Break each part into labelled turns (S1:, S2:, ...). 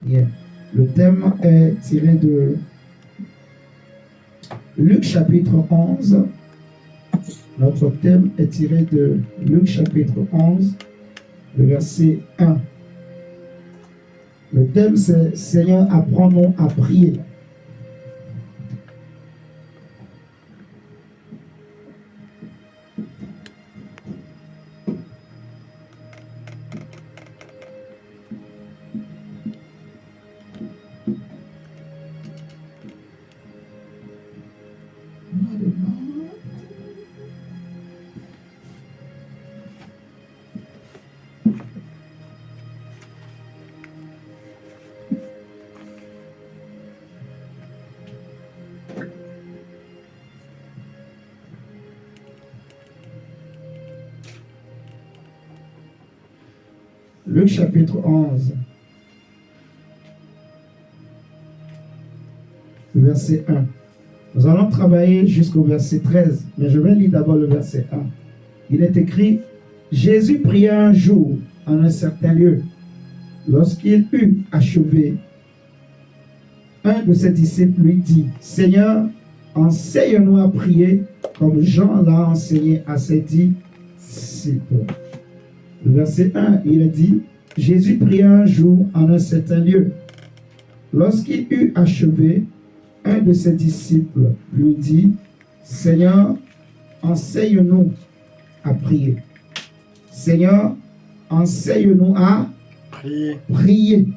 S1: Bien. Le thème est tiré de Luc chapitre 11. Notre thème est tiré de Luc chapitre 11, le verset 1. Le thème c'est Seigneur, apprends-nous à prier. Luc chapitre 11, verset 1. Nous allons travailler jusqu'au verset 13, mais je vais lire d'abord le verset 1. Il est écrit, Jésus pria un jour en un certain lieu. Lorsqu'il eut achevé, un de ses disciples lui dit, Seigneur, enseigne-nous à prier comme Jean l'a enseigné à ses disciples. Le verset 1, il est dit, Jésus pria un jour en un certain lieu. Lorsqu'il eut achevé, un de ses disciples lui dit, Seigneur, enseigne-nous à prier. Seigneur, enseigne-nous à prier,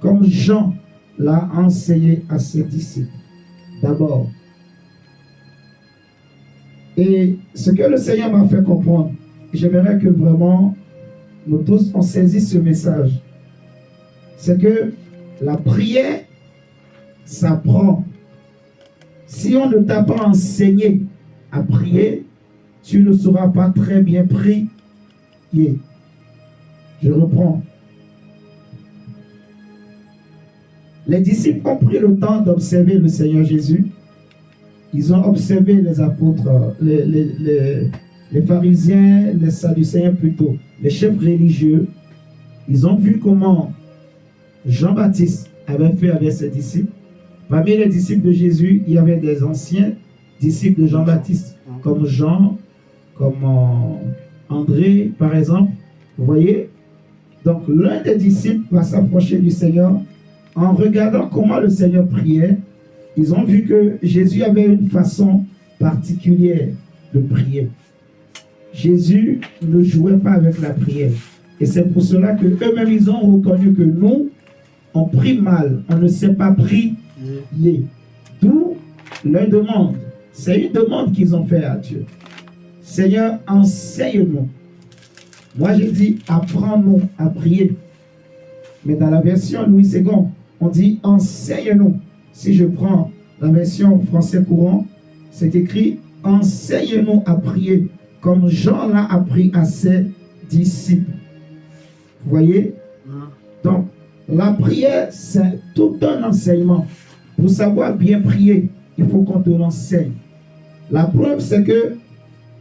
S1: comme Jean l'a enseigné à ses disciples. D'abord. Et ce que le Seigneur m'a fait comprendre, j'aimerais que vraiment nous tous on saisisse ce message. C'est que la prière s'apprend. Si on ne t'a pas enseigné à prier, tu ne sauras pas très bien prier. Je reprends. Les disciples ont pris le temps d'observer le Seigneur Jésus. Ils ont observé les apôtres, les pharisiens, les sadducéens plutôt, les chefs religieux. Ils ont vu comment Jean-Baptiste avait fait avec ses disciples. Parmi les disciples de Jésus, il y avait des anciens disciples de Jean-Baptiste, comme Jean, comme André, par exemple. Vous voyez? Donc, l'un des disciples va s'approcher du Seigneur. En regardant comment le Seigneur priait, ils ont vu que Jésus avait une façon particulière de prier. Jésus ne jouait pas avec la prière. Et c'est pour cela que eux-mêmes, ils ont reconnu que nous, on prie mal, on ne sait pas prier. D'où leur demande. C'est une demande qu'ils ont fait à Dieu. Seigneur, enseigne-nous. Moi, j'ai dit, apprends-nous à prier. Mais dans la version Louis II, on dit, enseigne-nous. Si je prends la version français courant, c'est écrit, enseigne-nous à prier, comme Jean l'a appris à ses disciples. Vous voyez? Donc, la prière, c'est tout un enseignement. Pour savoir bien prier, il faut qu'on te l'enseigne. La preuve, c'est que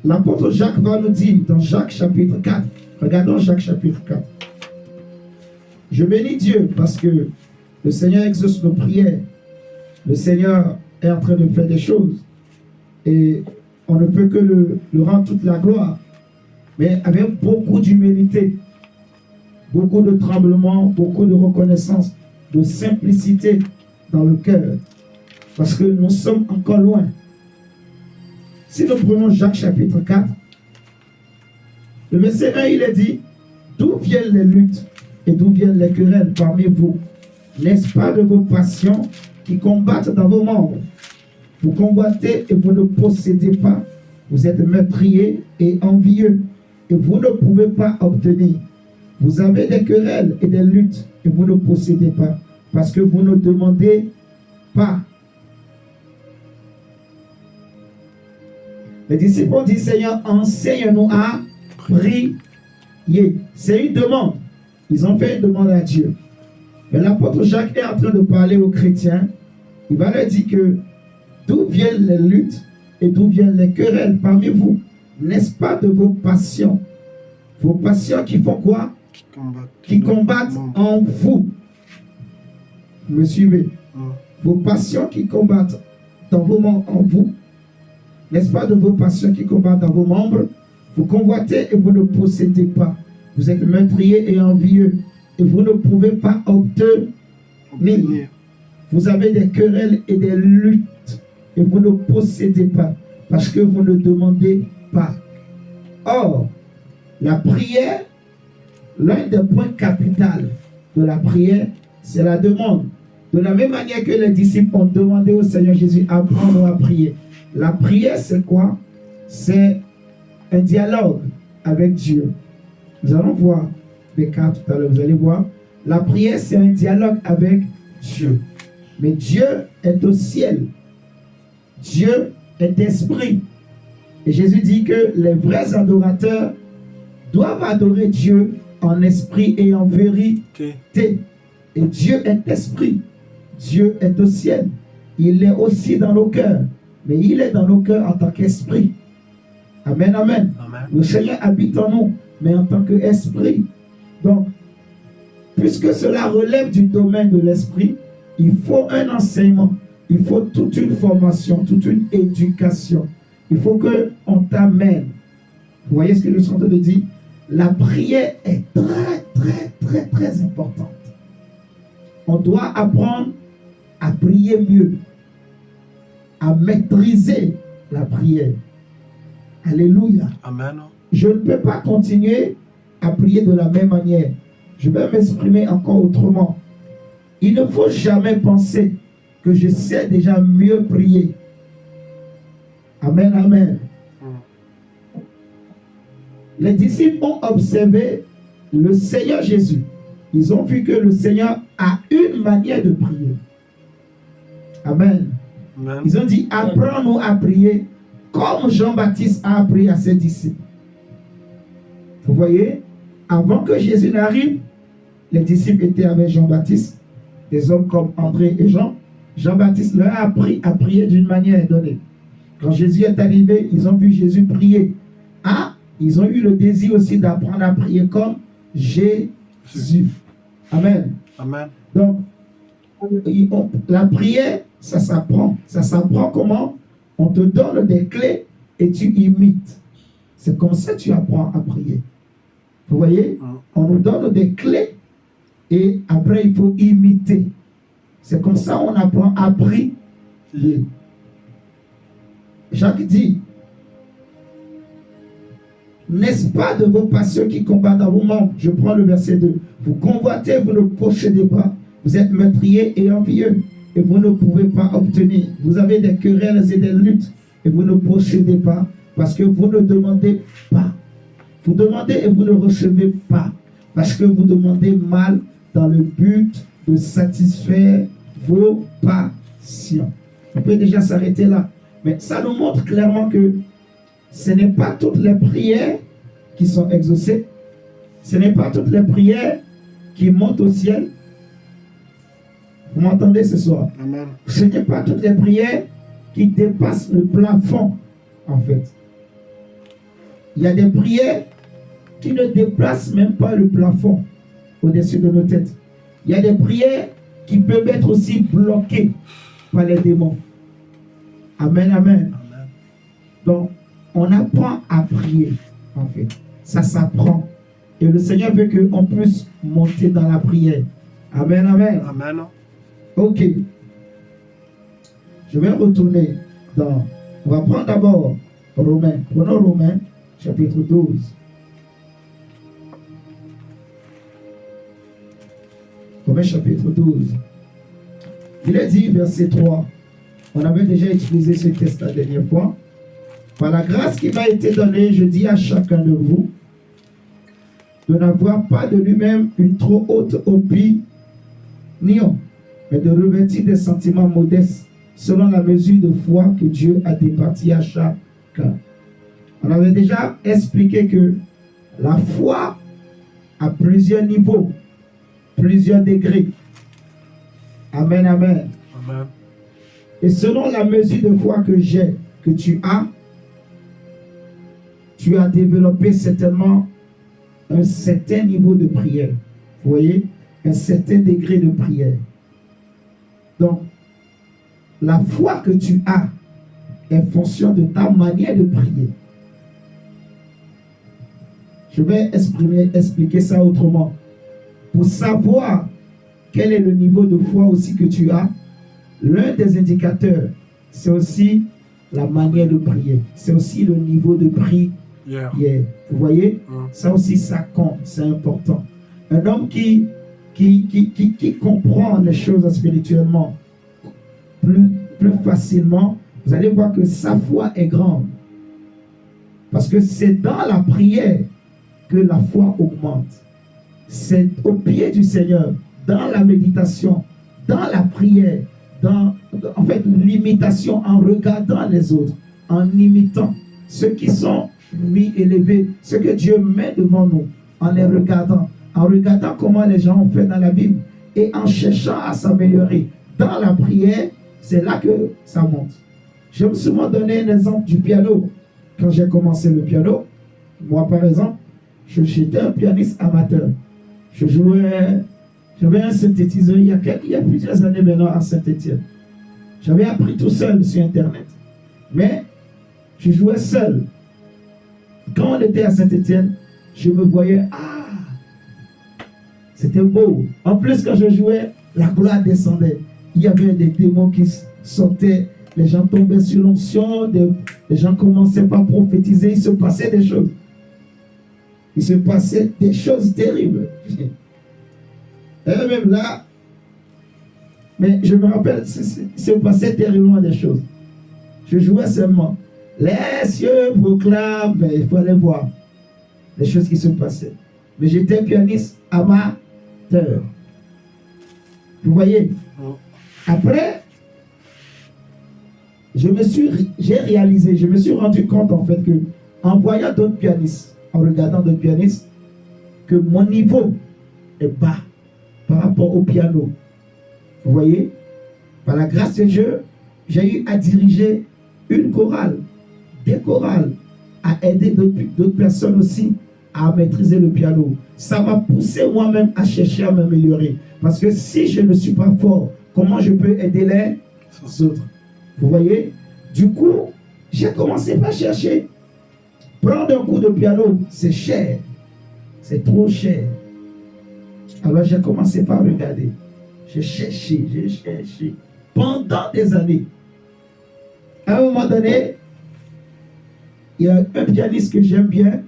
S1: l'apôtre Jacques va nous dire dans Jacques chapitre 4. Regardons Jacques chapitre 4. Je bénis Dieu parce que le Seigneur exauce nos prières. Le Seigneur est en train de faire des choses. Et on ne peut que le rendre toute la gloire. Mais avec beaucoup d'humilité, beaucoup de tremblement, beaucoup de reconnaissance, de simplicité dans le cœur. Parce que nous sommes encore loin. Si nous prenons Jacques chapitre 4, le verset 1, il est dit, d'où viennent les luttes et d'où viennent les querelles parmi vous? N'est-ce pas de vos passions qui combattent dans vos membres? Vous combattez et vous ne possédez pas. Vous êtes meurtriers et envieux et vous ne pouvez pas obtenir. Vous avez des querelles et des luttes et vous ne possédez pas parce que vous ne demandez pas. Les disciples ont dit, Seigneur, enseigne-nous à prier. C'est une demande. Ils ont fait une demande à Dieu. Mais l'apôtre Jacques est en train de parler aux chrétiens. Il va leur dire que d'où viennent les luttes et d'où viennent les querelles parmi vous? N'est-ce pas de vos passions? Vos passions qui font quoi? Qui combattent en vous. Vous me suivez? Vos passions qui combattent dans vos membres, en vous, n'est-ce pas, de vos passions qui combattent dans vos membres, vous convoitez et vous ne possédez pas. Vous êtes meurtrier et envieux et vous ne pouvez pas obtenir. Vous avez des querelles et des luttes et vous ne possédez pas parce que vous ne demandez pas. Or, la prière, l'un des points capitaux de la prière, c'est la demande. De la même manière que les disciples ont demandé au Seigneur Jésus apprendre à prier. La prière, c'est quoi? C'est un dialogue avec Dieu. Nous allons voir des cas tout à l'heure. Vous allez voir. La prière, c'est un dialogue avec Dieu. Mais Dieu est au ciel. Dieu est esprit. Et Jésus dit que les vrais adorateurs doivent adorer Dieu en esprit et en vérité. Et Dieu est esprit. Dieu est au ciel. Il est aussi dans nos cœurs. Mais il est dans nos cœurs en tant qu'esprit. Amen, amen. Amen. Le Seigneur habite en nous, mais en tant qu'esprit. Donc, puisque cela relève du domaine de l'esprit, il faut un enseignement. Il faut toute une formation, toute une éducation. Il faut qu'on t'amène. Vous voyez ce que je suis en train de dire? La prière est très importante. On doit apprendre à prier mieux, à maîtriser la prière. Alléluia. Amen. Je ne peux pas continuer à prier de la même manière. Je vais m'exprimer encore autrement. Il ne faut jamais penser que je sais déjà mieux prier. Amen, amen. Les disciples ont observé le Seigneur Jésus. Ils ont vu que le Seigneur a une manière de prier. Amen. Amen. Ils ont dit, apprends-nous à prier comme Jean-Baptiste a appris à ses disciples. Vous voyez, avant que Jésus n'arrive, les disciples étaient avec Jean-Baptiste, des hommes comme André et Jean. Jean-Baptiste leur a appris à prier d'une manière donnée. Quand Jésus est arrivé, ils ont vu Jésus prier. Ah, ils ont eu le désir aussi d'apprendre à prier comme Jésus. Amen. Amen. Donc, la prière, ça s'apprend. Ça s'apprend comment? On te donne des clés et tu imites. C'est comme ça que tu apprends à prier. Vous voyez? On nous donne des clés et après il faut imiter. C'est comme ça qu'on apprend à prier. Jacques dit, n'est-ce pas de vos passions qui combattent dans vos membres? Je prends le verset 2. Vous convoitez, vous ne possédez pas. Vous êtes meurtriers et envieux et vous ne pouvez pas obtenir. Vous avez des querelles et des luttes et vous ne possédez pas parce que vous ne demandez pas. Vous demandez et vous ne recevez pas parce que vous demandez mal dans le but de satisfaire vos passions. On peut déjà s'arrêter là. Mais ça nous montre clairement que ce n'est pas toutes les prières qui sont exaucées. Ce n'est pas toutes les prières qui montent au ciel. Vous m'entendez ce soir? Amen. Ce n'est pas toutes les prières qui dépassent le plafond, en fait. Il y a des prières qui ne déplacent même pas le plafond au-dessus de nos têtes. Il y a des prières qui peuvent être aussi bloquées par les démons. Amen, amen. Amen. Donc, on apprend à prier, en fait. Ça s'apprend. Et le Seigneur veut qu'on puisse monter dans la prière. Amen, amen. Amen. Ok. Je vais retourner dans... On va prendre d'abord Romains. Prenons Romains, chapitre 12. Romains, chapitre 12. Il est dit, verset 3. On avait déjà utilisé ce texte la dernière fois. Par la grâce qui m'a été donnée, je dis à chacun de vous de n'avoir pas de lui-même une trop haute opinion, mais de revêtir des sentiments modestes selon la mesure de foi que Dieu a départie à chacun. On avait déjà expliqué que la foi a plusieurs niveaux, plusieurs degrés. Amen, amen. Amen. Et selon la mesure de foi que j'ai, que tu as développé certainement un certain niveau de prière. Vous voyez? Un certain degré de prière. Donc, la foi que tu as est fonction de ta manière de prier. Je vais expliquer ça autrement. Pour savoir quel est le niveau de foi aussi que tu as, l'un des indicateurs, c'est aussi la manière de prier. C'est aussi le niveau de prière. Vous voyez, ça aussi, ça compte, c'est important. Un homme qui comprend les choses spirituellement plus facilement, vous allez voir que sa foi est grande. Parce que c'est dans la prière que la foi augmente. C'est au pied du Seigneur, dans la méditation, dans la prière, dans l'imitation, en regardant les autres, en imitant ceux qui sont mis élevés, ce que Dieu met devant nous, en les regardant, comment les gens ont fait dans la Bible et en cherchant à s'améliorer. Dans la prière, c'est là que ça monte. Je me suis souvent donné un exemple du piano. Quand j'ai commencé le piano, moi par exemple, j'étais un pianiste amateur. J'avais un synthétiseur il y a plusieurs années maintenant à Saint-Étienne. J'avais appris tout seul sur Internet. Mais je jouais seul. Quand on était à Saint-Étienne, je me voyais, c'était beau. En plus, quand je jouais, la gloire descendait. Il y avait des démons qui sortaient, les gens tombaient sur l'onction, les gens commençaient par prophétiser, il se passait des choses. Il se passait des choses terribles. Et même là, mais je me rappelle, il se passait terriblement des choses. Je jouais seulement. Les cieux proclament, mais il fallait voir les choses qui se passaient. Mais j'étais pianiste amateur. Vous voyez? Après, j'ai réalisé, je me suis rendu compte en fait que, en voyant d'autres pianistes, en regardant d'autres pianistes, que mon niveau est bas par rapport au piano. Vous voyez? Par la grâce de Dieu, j'ai eu à diriger une chorale, des chorales, à aider d'autres personnes aussi à maîtriser le piano. Ça m'a poussé moi-même à chercher à m'améliorer. Parce que si je ne suis pas fort, comment je peux aider les autres? Vous voyez? Du coup, j'ai commencé par chercher. Prendre un cours de piano, c'est cher. C'est trop cher. Alors j'ai commencé par regarder. J'ai cherché. Pendant des années. À un moment donné, il y a un pianiste que j'aime bien,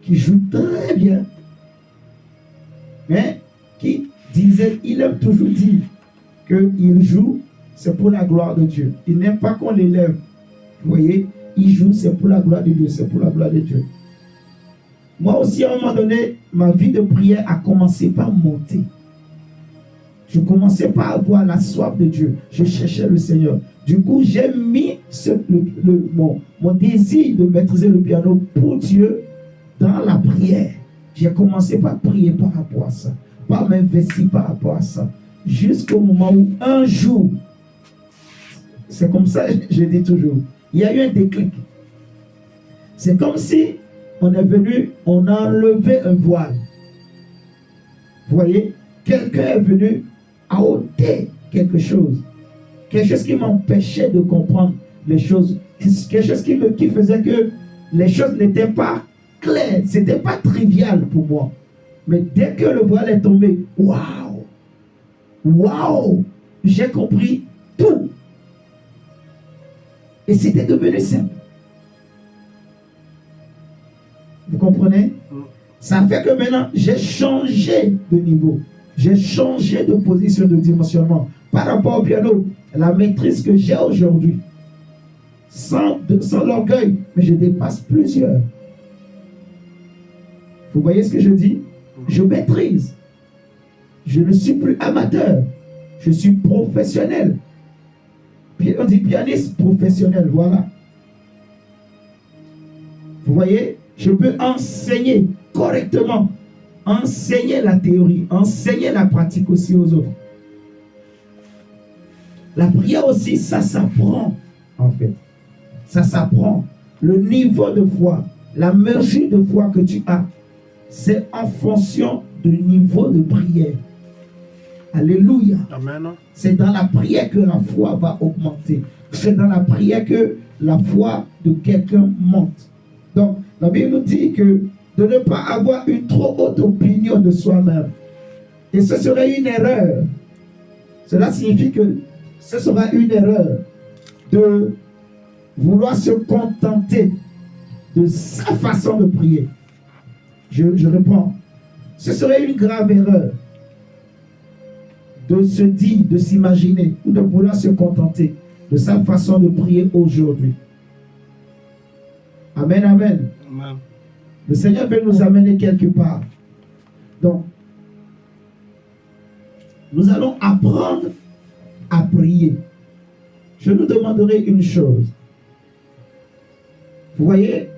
S1: qui joue très bien, mais qui disait, il aime toujours dire qu'il joue, c'est pour la gloire de Dieu. Il n'aime pas qu'on l'élève. Vous voyez, il joue, c'est pour la gloire de Dieu, c'est pour la gloire de Dieu. Moi aussi, à un moment donné, ma vie de prière a commencé par monter. Je commençais par avoir la soif de Dieu. Je cherchais le Seigneur. Du coup, j'ai mis mon désir de maîtriser le piano pour Dieu dans la prière. J'ai commencé par prier par rapport à ça, par m'investir par rapport à ça, jusqu'au moment où un jour, c'est comme ça, je dis toujours, il y a eu un déclic. C'est comme si on est venu, on a enlevé un voile. Vous voyez, quelqu'un est venu à ôter quelque chose qui m'empêchait de comprendre les choses, quelque chose qui faisait que les choses n'étaient pas claires, c'était pas trivial pour moi. Mais dès que le voile est tombé, waouh, j'ai compris tout. Et c'était devenu simple. Vous comprenez? Ça fait que maintenant, j'ai changé de niveau. J'ai changé de position, de dimensionnement. Par rapport au piano, la maîtrise que j'ai aujourd'hui, sans l'orgueil, mais je dépasse plusieurs. Vous voyez ce que je dis? Je maîtrise. Je ne suis plus amateur. Je suis professionnel. On dit pianiste professionnel, voilà. Vous voyez? Je peux enseigner correctement. Enseigner la théorie, enseigner la pratique aussi aux autres. La prière aussi, ça s'apprend, en fait. Ça s'apprend. Le niveau de foi, la mesure de foi que tu as, c'est en fonction du niveau de prière. Alléluia.
S2: Amen.
S1: C'est dans la prière que la foi va augmenter. C'est dans la prière que la foi de quelqu'un monte. Donc, la Bible nous dit que de ne pas avoir une trop haute opinion de soi-même. Et ce serait une erreur. Cela signifie que ce sera une erreur de vouloir se contenter de sa façon de prier. Je réponds. Ce serait une grave erreur de se dire, de s'imaginer ou de vouloir se contenter de sa façon de prier aujourd'hui. Amen, amen.
S2: Amen.
S1: Le Seigneur veut nous amener quelque part. Donc, nous allons apprendre à prier. Je nous demanderai une chose. Vous voyez,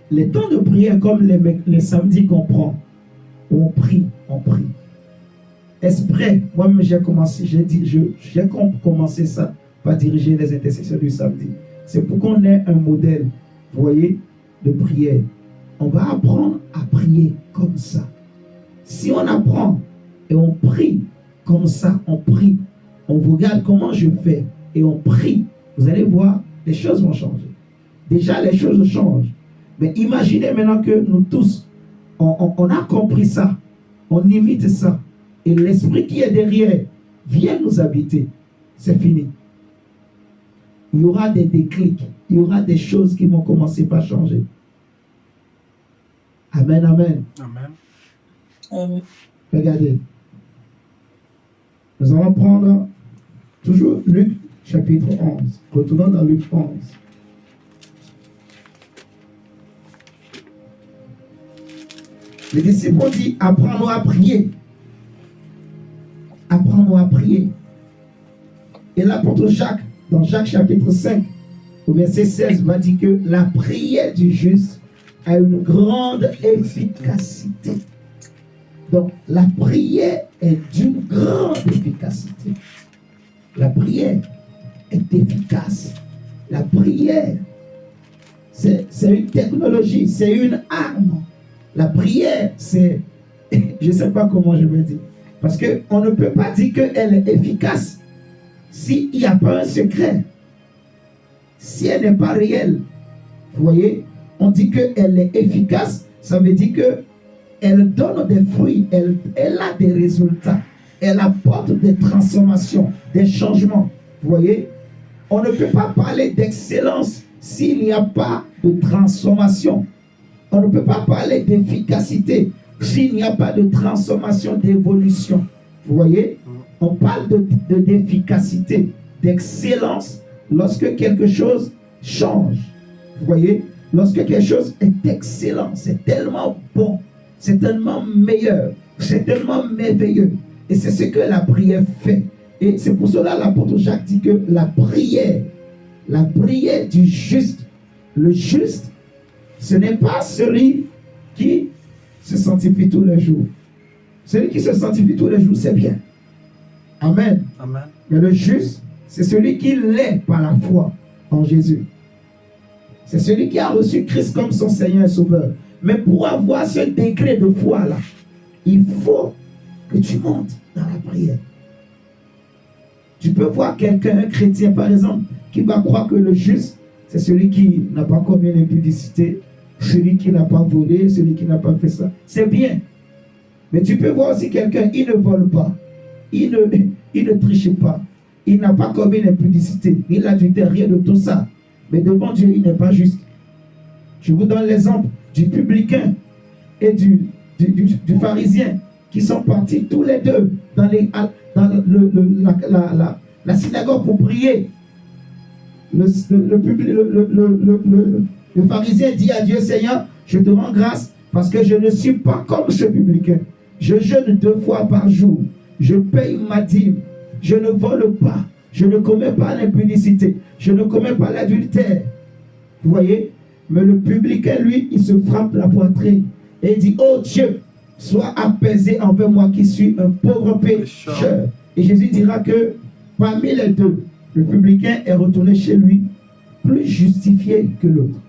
S1: les temps de prière comme les samedis qu'on prend, où on prie, on prie. Esprit, moi-même j'ai commencé ça par diriger les intercessions du samedi. C'est pour qu'on ait un modèle, vous voyez, de prière. On va apprendre à prier comme ça. Si on apprend et on prie comme ça, on prie, on regarde comment je fais et on prie, vous allez voir, les choses vont changer. Déjà, les choses changent. Mais imaginez maintenant que nous tous, on a compris ça, on imite ça, et l'esprit qui est derrière vient nous habiter. C'est fini. Il y aura des déclics, il y aura des choses qui vont commencer par changer. Amen, amen.
S2: Amen.
S3: Amen.
S1: Regardez. Nous allons prendre toujours Luc chapitre 11. Retournons dans Luc 11. Les disciples ont dit, apprends-nous à prier. Apprends-nous à prier. Et l'apôtre Jacques, dans Jacques chapitre 5, au verset 16, va dire que la prière du juste a une grande efficacité. Donc, la prière est d'une grande efficacité. La prière est efficace. La prière, c'est une technologie, c'est une arme. La prière, c'est, je ne sais pas comment je vais dire, parce qu'on ne peut pas dire qu'elle est efficace s'il n'y a pas un secret, si elle n'est pas réelle. Vous voyez, on dit qu'elle est efficace, ça veut dire qu'elle donne des fruits, elle a des résultats, elle apporte des transformations, des changements. Vous voyez, on ne peut pas parler d'excellence s'il n'y a pas de transformation. On ne peut pas parler d'efficacité s'il n'y a pas de transformation, d'évolution. Vous voyez, on parle d'efficacité, d'excellence lorsque quelque chose change. Vous voyez, lorsque quelque chose est excellent, c'est tellement bon, c'est tellement meilleur, c'est tellement merveilleux. Et c'est ce que la prière fait. Et c'est pour cela l'apôtre Jacques dit que la prière du juste, le juste, ce n'est pas celui qui se sanctifie tous les jours. Celui qui se sanctifie tous les jours, c'est bien. Amen.
S2: Amen.
S1: Mais le juste, c'est celui qui l'est par la foi en Jésus. C'est celui qui a reçu Christ comme son Seigneur et Sauveur. Mais pour avoir ce degré de foi-là, il faut que tu montes dans la prière. Tu peux voir quelqu'un, un chrétien par exemple, qui va croire que le juste, c'est celui qui n'a pas commis l'impudicité, celui qui n'a pas volé, celui qui n'a pas fait ça. C'est bien. Mais tu peux voir aussi quelqu'un, il ne vole pas, il ne triche pas, il n'a pas commis l'impudicité, il n'adultère rien de tout ça. Mais devant Dieu, il n'est pas juste. Je vous donne l'exemple du publicain et du pharisien qui sont partis tous les deux dans la synagogue pour prier. Le pharisien dit à Dieu, Seigneur, je te rends grâce parce que je ne suis pas comme ce publicain. Je jeûne 2 fois par jour. Je paye ma dîme. Je ne vole pas. Je ne commets pas l'impudicité. Je ne commets pas l'adultère. Vous voyez? Mais le publicain, lui, il se frappe la poitrine et il dit, oh Dieu, sois apaisé envers moi qui suis un pauvre pécheur. Et Jésus dira que parmi les deux, le publicain est retourné chez lui plus justifié que l'autre.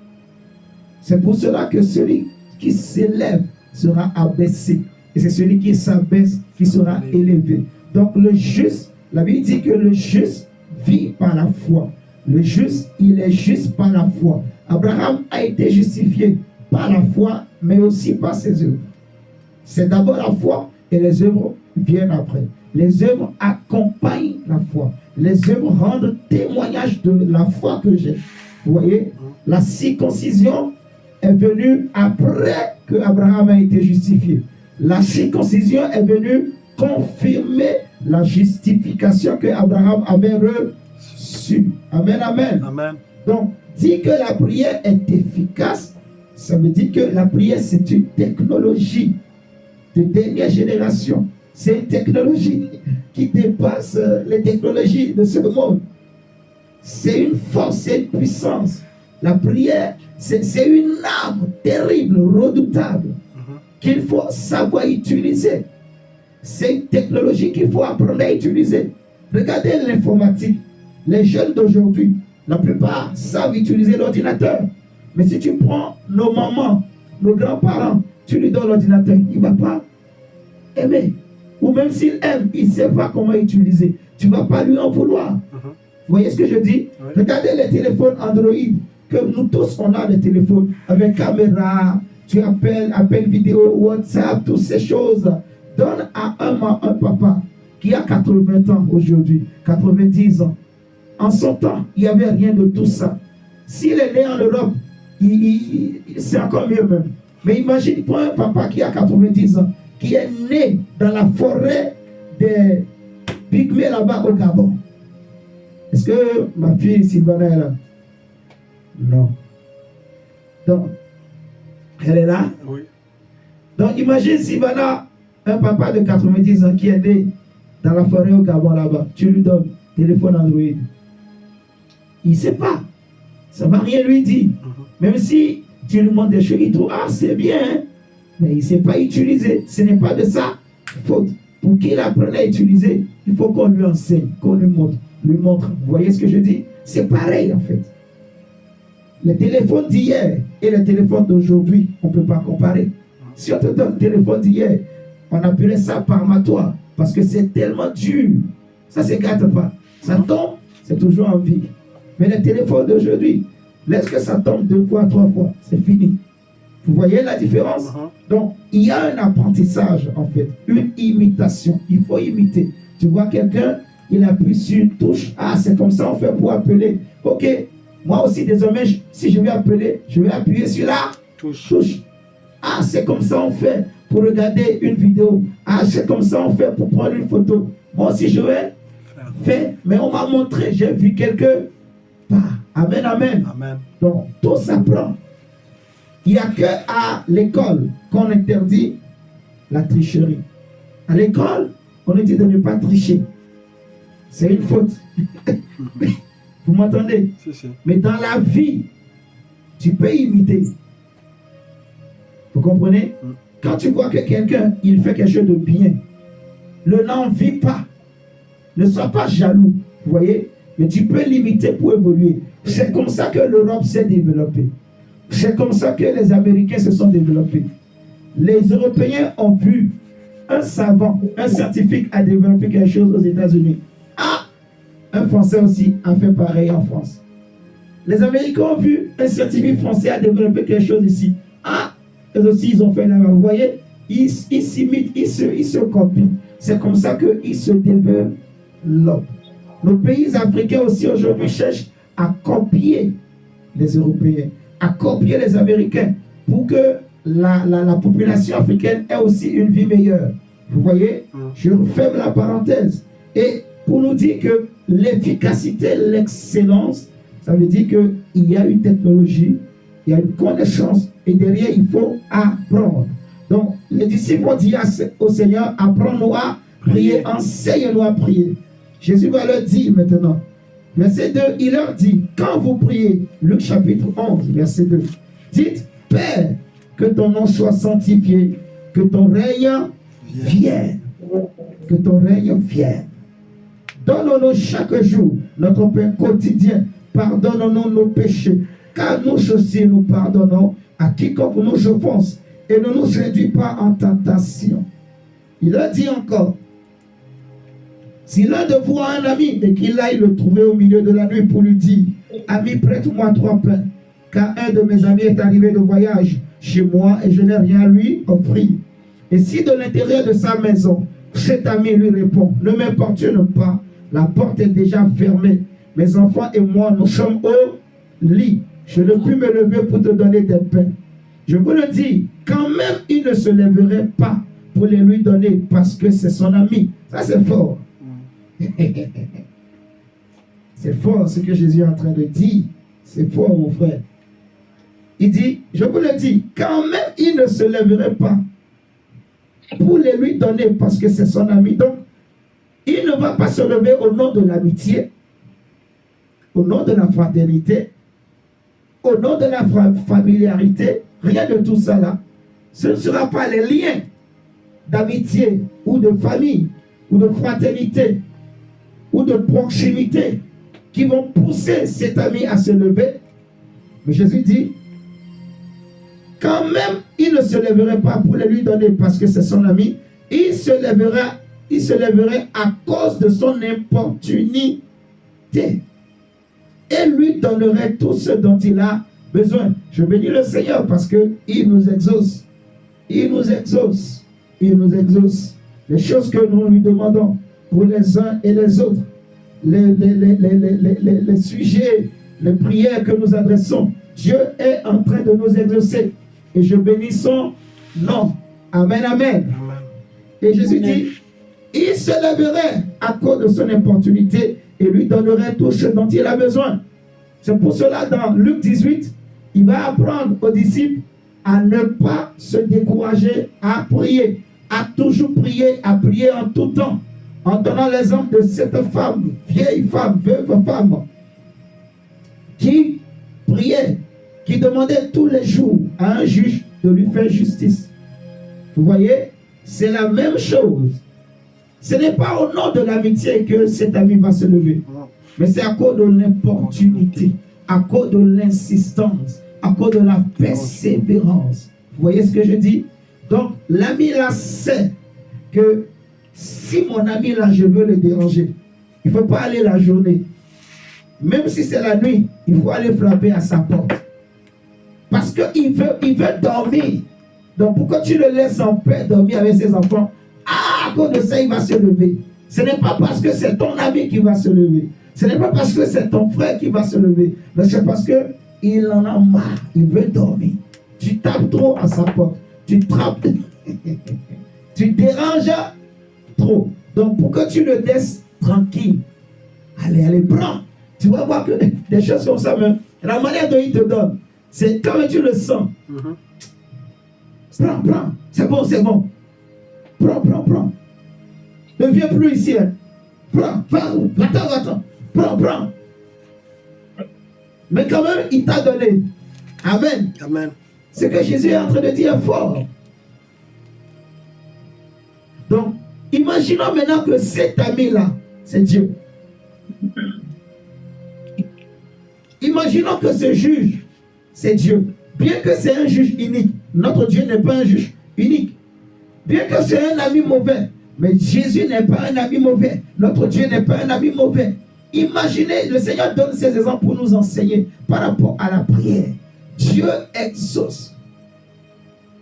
S1: C'est pour cela que celui qui s'élève sera abaissé. Et c'est celui qui s'abaisse qui sera élevé. Donc le juste, la Bible dit que le juste vit par la foi. Le juste, il est juste par la foi. Abraham a été justifié par la foi, mais aussi par ses œuvres. C'est d'abord la foi et les œuvres viennent après. Les œuvres accompagnent la foi. Les œuvres rendent témoignage de la foi que j'ai. Vous voyez, la circoncision est venue après que Abraham a été justifié. La circoncision est venue confirmer la justification que Abraham avait reçue. Amen, amen.
S2: Amen.
S1: Donc, dire que la prière est efficace, ça veut dire que la prière, c'est une technologie de dernière génération. C'est une technologie qui dépasse les technologies de ce monde. C'est une force, c'est une puissance. La prière, c'est une arme terrible, redoutable, qu'il faut savoir utiliser. C'est une technologie qu'il faut apprendre à utiliser. Regardez l'informatique. Les jeunes d'aujourd'hui, la plupart savent utiliser l'ordinateur. Mais si tu prends nos mamans, nos grands-parents, tu lui donnes l'ordinateur, il ne va pas aimer. Ou même s'il aime, il ne sait pas comment utiliser. Tu ne vas pas lui en vouloir. Vous voyez ce que je dis? Oui. Regardez les téléphones Android, que nous tous on a des téléphones avec caméra, tu appel vidéo, WhatsApp, toutes ces choses. Donne à un papa qui a 80 ans aujourd'hui, 90 ans. En son temps, il n'y avait rien de tout ça. S'il est né en Europe, c'est encore mieux même. Mais imagine pour un papa qui a 90 ans, qui est né dans la forêt des Pygmées là-bas au Gabon. Est-ce que ma fille Sylvana est là? Non. Donc, elle est là?
S2: Oui.
S1: Donc, imagine Sylvana, un papa de 90 ans qui est né dans la forêt au Gabon là-bas. Tu lui donnes téléphone Android. Il ne sait pas. Ça ne va rien lui dire. Même si tu lui montres des choses, il trouve, ah, c'est bien. Mais il ne sait pas utiliser. Ce n'est pas de ça faute. Pour qu'il apprenne à utiliser, il faut qu'on lui enseigne, qu'on lui montre. Vous voyez ce que je dis? C'est pareil en fait. Le téléphone d'hier et le téléphone d'aujourd'hui, on ne peut pas comparer. Si on te donne le téléphone d'hier, on appelait ça parmatoire parce que c'est tellement dur. Ça ne se gâte pas. Ça tombe, c'est toujours en vie. Mais le téléphone d'aujourd'hui, laisse que ça tombe 2 fois, 3 fois, c'est fini. Vous voyez la différence? Donc, il y a un apprentissage en fait, une imitation. Il faut imiter. Tu vois quelqu'un, il appuie sur une touche. Ah, c'est comme ça on fait pour appeler. Ok, moi aussi désormais, si je vais appeler, je vais appuyer sur la touche. Ah, c'est comme ça on fait pour regarder une vidéo. Ah, c'est comme ça on fait pour prendre une photo. Moi aussi je vais faire. Mais on m'a montré, j'ai vu quelque part. Amen, amen.
S2: Amen.
S1: Donc, tout s'apprend. Il n'y a qu'à l'école qu'on interdit la tricherie. À l'école, on nous dit de ne pas tricher. C'est une faute. Vous m'entendez?
S2: Si.
S1: Mais dans la vie, tu peux imiter. Vous comprenez? Quand tu vois que quelqu'un, il fait quelque chose de bien, ne l'envie pas. Ne sois pas jaloux. Vous voyez? Mais tu peux l'imiter pour évoluer. C'est comme ça que l'Europe s'est développée. C'est comme ça que les Américains se sont développés. Les Européens ont vu un savant, un scientifique a développé quelque chose aux États-Unis. Ah, un Français aussi a fait pareil en France. Les Américains ont vu un scientifique français a développé quelque chose ici. Ah, eux aussi ils ont fait là-bas. Vous voyez, ils s'imitent, ils se copient. C'est comme ça qu'ils se développent. Nos pays africains aussi aujourd'hui cherchent à copier les Européens, à copier les Américains pour que la population africaine ait aussi une vie meilleure. Vous voyez, je ferme la parenthèse. Et pour nous dire que l'efficacité, l'excellence, ça veut dire qu'il y a une technologie, il y a une connaissance, et derrière, il faut apprendre. Donc, les disciples ont dit au Seigneur, apprends-nous à prier, enseigne-nous à prier. Jésus va leur dire maintenant, verset 2, il leur dit, quand vous priez, Luc chapitre 11, verset 2, dites, Père, que ton nom soit sanctifié, que ton règne vienne. Que ton règne vienne. Donne-nous chaque jour notre pain quotidien. Pardonne-nous nos péchés, car nous aussi nous pardonnons à quiconque nous offense. Et ne nous réduis pas en tentation. Il a dit encore, Si l'un de vous a un ami et qu'il aille le trouver au milieu de la nuit pour lui dire, ami, prête-moi 3 pains, car un de mes amis est arrivé de voyage chez moi et je n'ai rien à lui offrir. Et si de l'intérieur de sa maison, cet ami lui répond, ne m'importune pas, la porte est déjà fermée. Mes enfants et moi, nous sommes au lit. Je ne puis me lever pour te donner des pains. Je vous le dis, quand même, il ne se lèverait pas pour les lui donner parce que c'est son ami. Ça, c'est fort. C'est fort ce que Jésus est en train de dire. C'est fort, mon frère. Il dit, je vous le dis, quand même, il ne se lèverait pas pour les lui donner parce que c'est son ami. Donc, il ne va pas se lever au nom de l'amitié, au nom de la fraternité, au nom de la familiarité, rien de tout ça là. Ce ne sera pas les liens d'amitié ou de famille ou de fraternité ou de proximité qui vont pousser cet ami à se lever. Mais Jésus dit, quand même, il ne se lèverait pas pour le lui donner parce que c'est son ami, il se lèverait à cause de son importunité et lui donnerait tout ce dont il a besoin. Je bénis le Seigneur parce qu'il nous exauce. Il nous exauce. Il nous exauce. Les choses que nous lui demandons pour les uns et les autres, les sujets, les prières que nous adressons, Dieu est en train de nous exaucer. Et je bénis son nom. Amen, amen. Et Jésus dit, il se lèverait à cause de son importunité et lui donnerait tout ce dont il a besoin. C'est pour cela, dans Luc 18, il va apprendre aux disciples à ne pas se décourager à prier, à toujours prier, à prier en tout temps, en donnant l'exemple de cette femme, vieille femme, veuve femme, qui priait, qui demandait tous les jours à un juge de lui faire justice. Vous voyez, c'est la même chose. Ce n'est pas au nom de l'amitié que cet ami va se lever, mais c'est à cause de l'importunité, à cause de l'insistance, à cause de la persévérance. Vous voyez ce que je dis? Donc, l'ami là sait que si mon ami là, je veux le déranger, il ne faut pas aller la journée. Même si c'est la nuit, il faut aller frapper à sa porte. Parce qu'il veut dormir. Donc, pourquoi tu le laisses en paix dormir avec ses enfants? Ah, à cause de ça, il va se lever. Ce n'est pas parce que c'est ton ami qui va se lever. Ce n'est pas parce que c'est ton frère qui va se lever. Mais c'est parce qu'il en a marre. Il veut dormir. Tu tapes trop à sa porte. Tu trappes. Tu déranges trop. Donc, pourquoi tu le laisses tranquille? Allez, prends. Tu vas voir que des choses comme ça, même, la manière dont il te donne, c'est comme tu le sens. Prends. C'est bon. Prends. Ne viens plus ici. Hein. Prends. Attends. Prends. Mais quand même, il t'a donné. Amen. Ce que Jésus est en train de dire est fort. Donc, imaginons maintenant que cet ami-là, c'est Dieu. Imaginons que ce juge, c'est Dieu. Bien que c'est un juge unique, notre Dieu n'est pas un juge unique. Bien que c'est un ami mauvais, mais Jésus n'est pas un ami mauvais. Notre Dieu n'est pas un ami mauvais. Imaginez, le Seigneur donne ces exemples pour nous enseigner par rapport à la prière. Dieu exauce.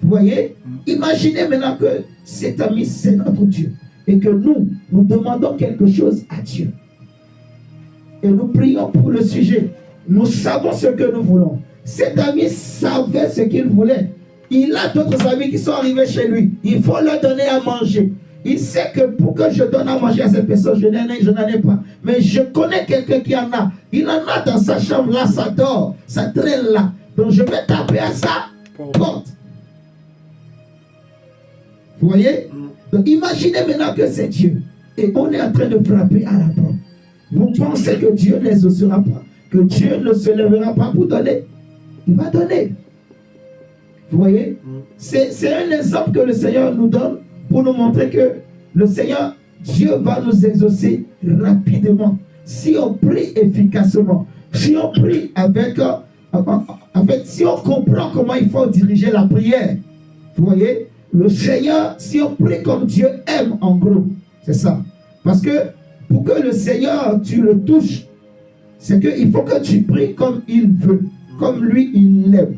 S1: Vous voyez? Imaginez maintenant que cet ami, c'est notre Dieu. Et que nous demandons quelque chose à Dieu. Et nous prions pour le sujet. Nous savons ce que nous voulons. Cet ami savait ce qu'il voulait. Il a d'autres amis qui sont arrivés chez lui. Il faut leur donner à manger. Il sait que pour que je donne à manger à cette personne, je n'en ai pas. Mais je connais quelqu'un qui en a. Il en a dans sa chambre là, ça dort, ça traîne là. Donc je vais taper à sa porte. Vous voyez? Donc imaginez maintenant que c'est Dieu. Et on est en train de frapper à la porte. Vous pensez que Dieu n'exaucera pas? Que Dieu ne se lèvera pas pour donner? Il va donner. Vous voyez? C'est un exemple que le Seigneur nous donne pour nous montrer que le Seigneur, Dieu va nous exaucer rapidement. Si on prie efficacement, si on prie avec... en fait, si on comprend comment il faut diriger la prière, vous voyez, le Seigneur, si on prie comme Dieu aime, en gros, c'est ça. Parce que pour que le Seigneur, tu le touches, c'est qu'il faut que tu pries comme il veut, comme lui, il l'aime.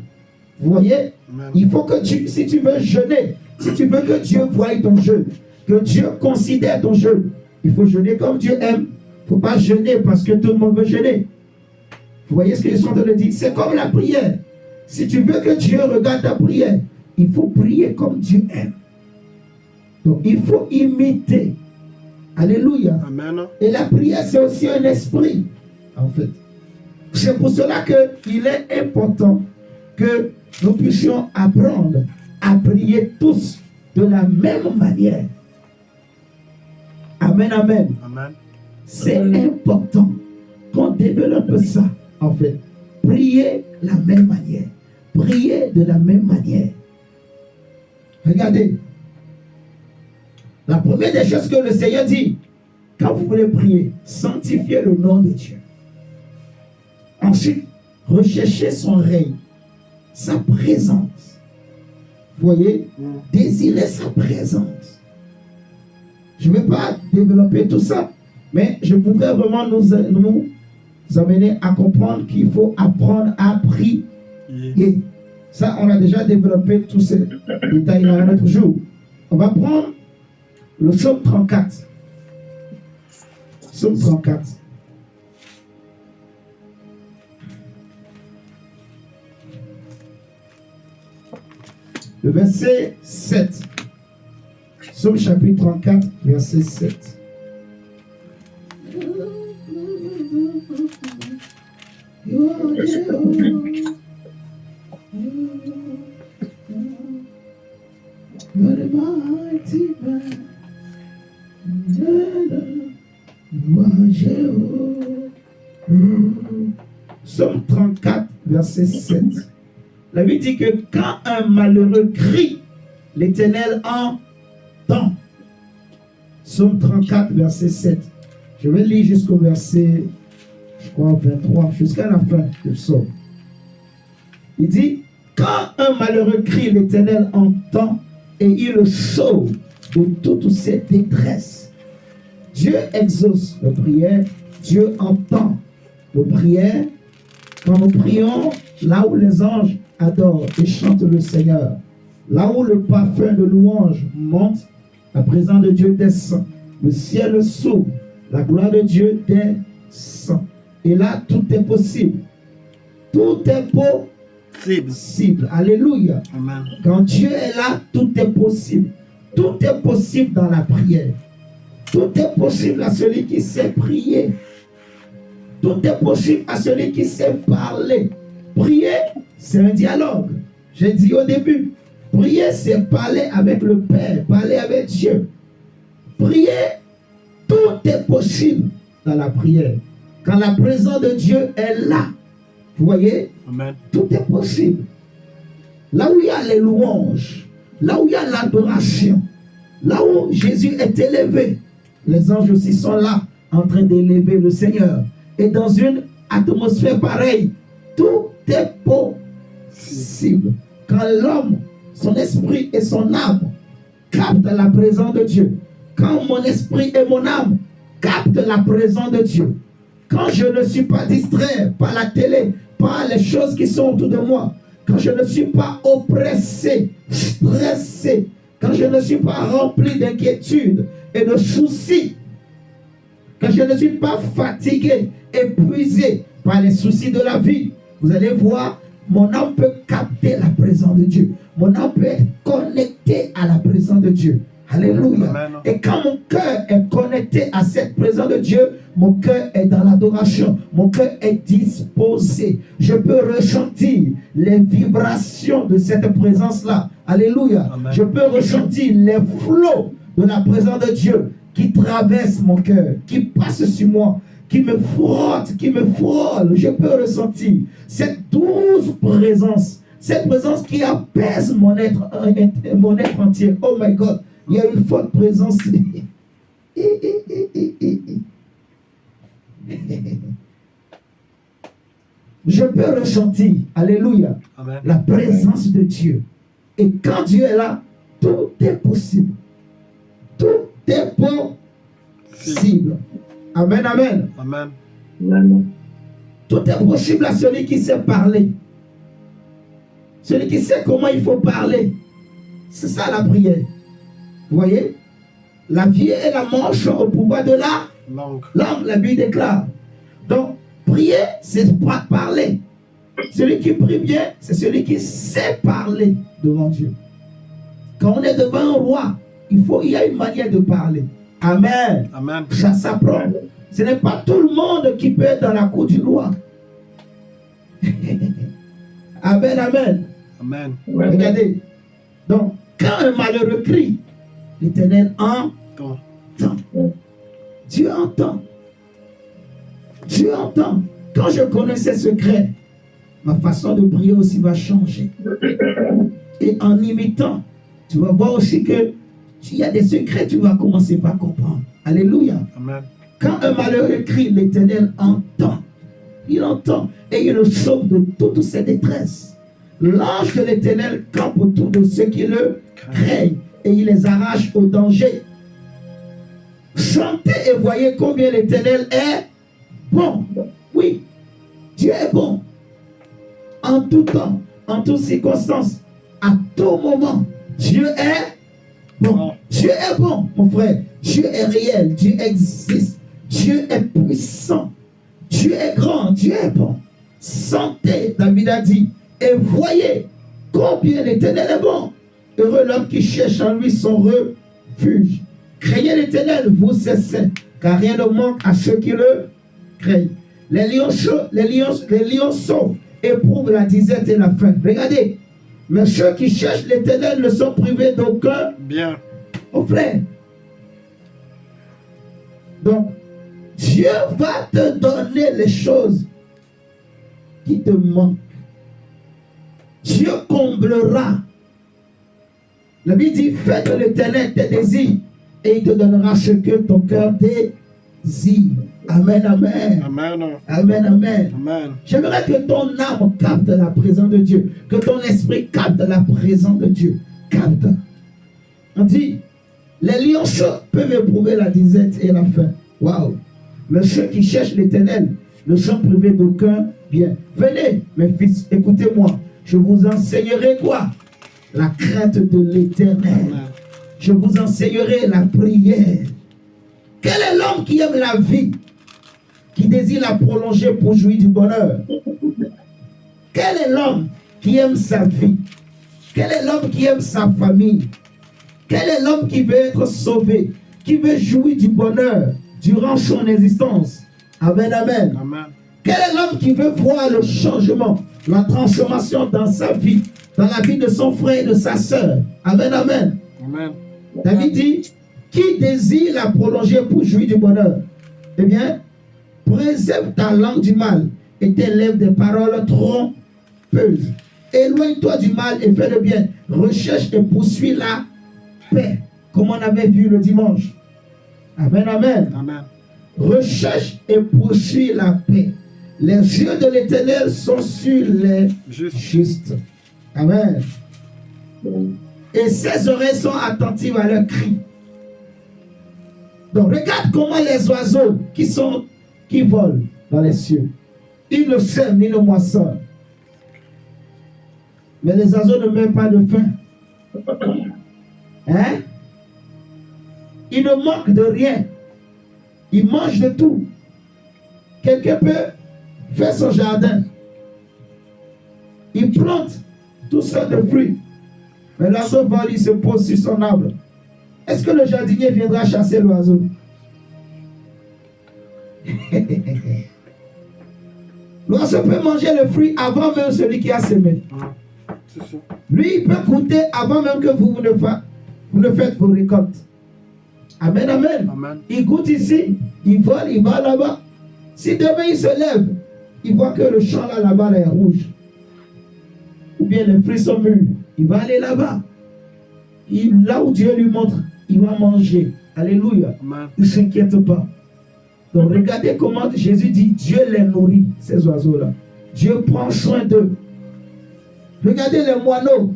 S1: Vous voyez? Il faut que si tu veux jeûner, si tu veux que Dieu voie ton jeûne, que Dieu considère ton jeûne, il faut jeûner comme Dieu aime. Il ne faut pas jeûner parce que tout le monde veut jeûner. Vous voyez ce que je suis en train de dire? C'est comme la prière. Si tu veux que Dieu regarde ta prière, il faut prier comme Dieu aime. Donc il faut imiter. Alléluia.
S2: Amen.
S1: Et la prière, c'est aussi un esprit, en fait. C'est pour cela qu'il est important que nous puissions apprendre à prier tous de la même manière. Amen, amen.
S2: Amen.
S1: C'est important qu'on développe ça, en fait. Prier la même manière. Prier de la même manière. Regardez. La première des choses que le Seigneur dit, quand vous voulez prier, sanctifiez le nom de Dieu. Ensuite, recherchez son règne, sa présence. Vous voyez, désirez sa présence. Je ne vais pas développer tout ça, mais je voudrais vraiment nous amener à comprendre qu'il faut apprendre à prier. Et ça, on a déjà développé tous ces détails dans un autre jour. On va prendre le psaume 34. Psaume 34. Le verset 7. Psaume chapitre 34, verset 7. Psaume 34, verset 7. La Bible dit que quand un malheureux crie, l'Éternel entend. Psaume 34, verset 7. Je vais lire jusqu'au verset, je crois, 23, jusqu'à la fin du psaume. Il dit, quand un malheureux crie, l'Éternel entend et il le sauve de toutes ses détresses. Dieu exauce nos prières, Dieu entend nos prières. Quand nous prions, là où les anges adorent et chantent le Seigneur, là où le parfum de louange monte, la présence de Dieu descend, le ciel s'ouvre, la gloire de Dieu descend. Et là, tout est possible. Tout est possible. Alléluia.
S2: Amen.
S1: Quand Dieu est là, tout est possible. Tout est possible dans la prière. Tout est possible à celui qui sait prier. Tout est possible à celui qui sait parler. Prier, c'est un dialogue. J'ai dit au début, prier, c'est parler avec le Père, parler avec Dieu. Prier, tout est possible dans la prière. Quand la présence de Dieu est là, vous voyez,
S2: Amen.
S1: Tout est possible. Là où il y a les louanges, là où il y a l'adoration, là où Jésus est élevé, les anges aussi sont là, en train d'élever le Seigneur. Et dans une atmosphère pareille, tout est possible. Quand l'homme, son esprit et son âme captent la présence de Dieu, quand mon esprit et mon âme captent la présence de Dieu, quand je ne suis pas distrait par la télé, par les choses qui sont autour de moi, quand je ne suis pas oppressé, stressé, quand je ne suis pas rempli d'inquiétude et de soucis, quand je ne suis pas fatigué, épuisé par les soucis de la vie, vous allez voir, mon âme peut capter la présence de Dieu. Mon âme peut être connectée à la présence de Dieu. Alléluia.
S2: Amen.
S1: Et quand mon cœur est connecté à cette présence de Dieu, mon cœur est dans l'adoration. Mon cœur est disposé. Je peux ressentir les vibrations de cette présence-là. Alléluia.
S2: Amen.
S1: Je peux ressentir les flots de la présence de Dieu qui traverse mon cœur, qui passe sur moi, qui me frotte, qui me frôle. Je peux ressentir cette douce présence, cette présence qui apaise mon être entier. Oh my God, il y a une forte présence. Je peux ressentir, alléluia,
S2: Amen.
S1: la présence de Dieu. Et quand Dieu est là, tout est possible. Tout est possible. Amen, amen.
S2: Amen.
S3: Amen.
S1: Tout est possible à celui qui sait parler. Celui qui sait comment il faut parler. C'est ça la prière. Vous voyez? La vie et la mort sont au pouvoir de la
S2: Langue.
S1: langue, la Bible déclare. Donc, prier, c'est parler. Celui qui prie bien, c'est celui qui sait parler devant Dieu. Quand on est devant un roi, il y a une manière de parler. Amen.
S2: Amen.
S1: Ça s'apprend. Ce n'est pas tout le monde qui peut être dans la cour du roi. Amen, amen.
S2: Amen.
S1: Regardez. Donc, quand un malheureux crie, l'Éternel
S2: Ton.
S1: entend. Dieu entend. Dieu entend. Quand je connais ces secrets, ma façon de prier aussi va changer. Et en imitant, tu vas voir aussi que il y a des secrets, tu vas commencer par comprendre. Alléluia.
S2: Amen.
S1: Quand un malheureux crie, l'Éternel entend. Il entend et il le sauve de toutes ses détresses. L'ange de l'Éternel campe autour de ceux qui le craignent et il les arrache au danger. Chantez et voyez combien l'Éternel est bon. Oui, Dieu est bon. En tout temps, en toutes circonstances, à tout moment, Dieu est bon. Dieu est bon, mon frère. Dieu est réel. Dieu existe. Dieu est puissant. Dieu est grand. Dieu est bon. Sentez, David a dit, et voyez combien l'Éternel est bon. Heureux l'homme qui cherche en lui son refuge. Craignez l'Éternel, vous ses saints, car rien ne manque à ceux qui le craignent. Les lionceaux éprouvent la disette et la faim. Regardez, mais ceux qui cherchent l'Éternel ne sont privés d'aucun
S2: bien.
S1: Mon frère. Donc, Dieu va te donner les choses qui te manquent. Dieu comblera. La Bible dit, fais de l'Éternel tes désirs et il te donnera ce que ton cœur désire. Amen, amen.
S2: Amen.
S1: Amen, amen.
S2: Amen.
S1: J'aimerais que ton âme capte la présence de Dieu, que ton esprit capte la présence de Dieu. Capte. On dit, les lionceaux peuvent éprouver la disette et la faim. Waouh. Mais ceux qui cherchent l'Éternel ne sont privés d'aucun bien. Venez, mes fils, écoutez-moi. Je vous enseignerai quoi? La crainte de l'Éternel. Je vous enseignerai la prière. Quel est l'homme qui aime la vie, qui désire la prolonger pour jouir du bonheur? Quel est l'homme qui aime sa vie? Quel est l'homme qui aime sa famille? Quel est l'homme qui veut être sauvé, qui veut jouir du bonheur durant son existence? Amen, amen.
S2: Amen.
S1: Quel est l'homme qui veut voir le changement, la transformation dans sa vie, dans la vie de son frère et de sa sœur? Amen, amen.
S2: Amen.
S1: David dit, qui désire la prolonger pour jouir du bonheur? Eh bien, préserve ta langue du mal et tes lèvres des paroles trompeuses. Éloigne-toi du mal et fais le bien. Recherche et poursuis la paix, comme on avait vu le dimanche. Amen, amen.
S2: Amen.
S1: Recherche et poursuis la paix. Les yeux de l'Éternel sont sur les justes. Amen. Et ses oreilles sont attentives à leurs cris. Donc regarde comment les oiseaux qui volent dans les cieux, ils ne sèment ni ne moissonnent. Mais les oiseaux ne meurent pas de faim. Hein? Ils ne manquent de rien. Ils mangent de tout. Quelqu'un peut faire son jardin. Il plante toutes sortes de fruits. Mais l'oiseau vole, il se pose sur son arbre. Est-ce que le jardinier viendra chasser l'oiseau? L'oiseau peut manger le fruit avant même celui qui a semé. Lui, il peut goûter avant même que vous ne faites vos récoltes. Amen, amen.
S2: Amen.
S1: Il goûte ici, il vole, il va là-bas. Si demain il se lève, il voit que le champ là-bas est rouge. Ou bien les fruits sont mûrs. Il va aller là-bas. Là où Dieu lui montre, il va manger. Alléluia.
S2: Amen.
S1: Il ne s'inquiète pas. Donc regardez comment Jésus dit, Dieu les nourrit, ces oiseaux-là. Dieu prend soin d'eux. Regardez les moineaux.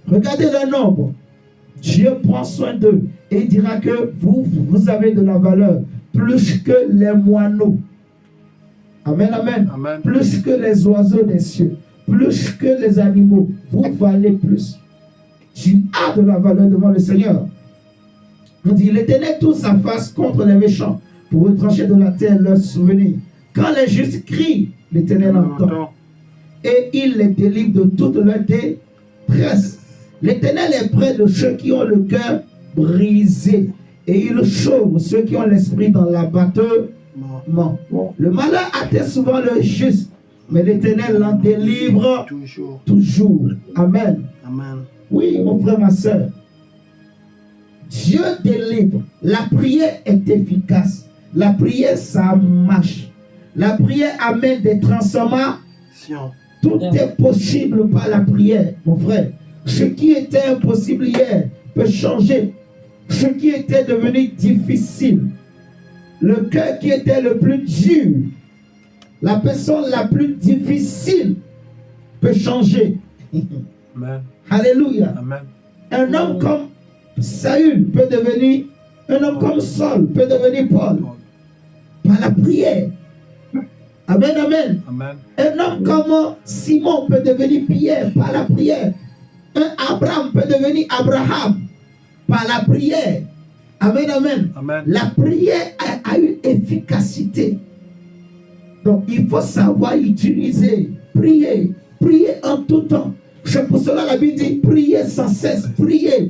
S1: Regardez le nombre. Dieu prend soin d'eux. Et il dira que vous avez de la valeur. plus que les moineaux. Amen, amen.
S2: Amen.
S1: Plus que les oiseaux des cieux, plus que les animaux. Vous valez plus. Tu as de la valeur devant le Seigneur. On dit, l'Éternel tourne sa face contre les méchants pour retrancher de la terre leurs souvenirs. Quand les justes crient, l'Éternel entend. Et il les délivre de toute leur détresse. L'Éternel est près de ceux qui ont le cœur brisé. Et il sauve ceux qui ont l'esprit dans l'abattement. Le malheur atteint souvent le juste, mais l'Éternel l'en délivre toujours. Amen.
S2: Amen.
S1: Oui, mon frère, ma soeur. Dieu délivre. La prière est efficace. La prière, ça marche. La prière amène des transformations. Tout est possible par la prière, mon frère. Ce qui était impossible hier peut changer. Ce qui était devenu difficile, le cœur qui était le plus dur, la personne la plus difficile peut changer.
S2: Amen.
S1: Alléluia.
S2: Amen.
S1: Un homme comme Saül peut devenir, un homme comme Saul peut devenir Paul par la prière. Amen, amen.
S2: Amen.
S1: Un homme comme Simon peut devenir Pierre par la prière. Un Abraham peut devenir Abraham par la prière. Amen, amen.
S2: Amen.
S1: La prière a une efficacité. Donc, il faut savoir utiliser, prier en tout temps. C'est pour cela la Bible dit prier sans cesse. Prier.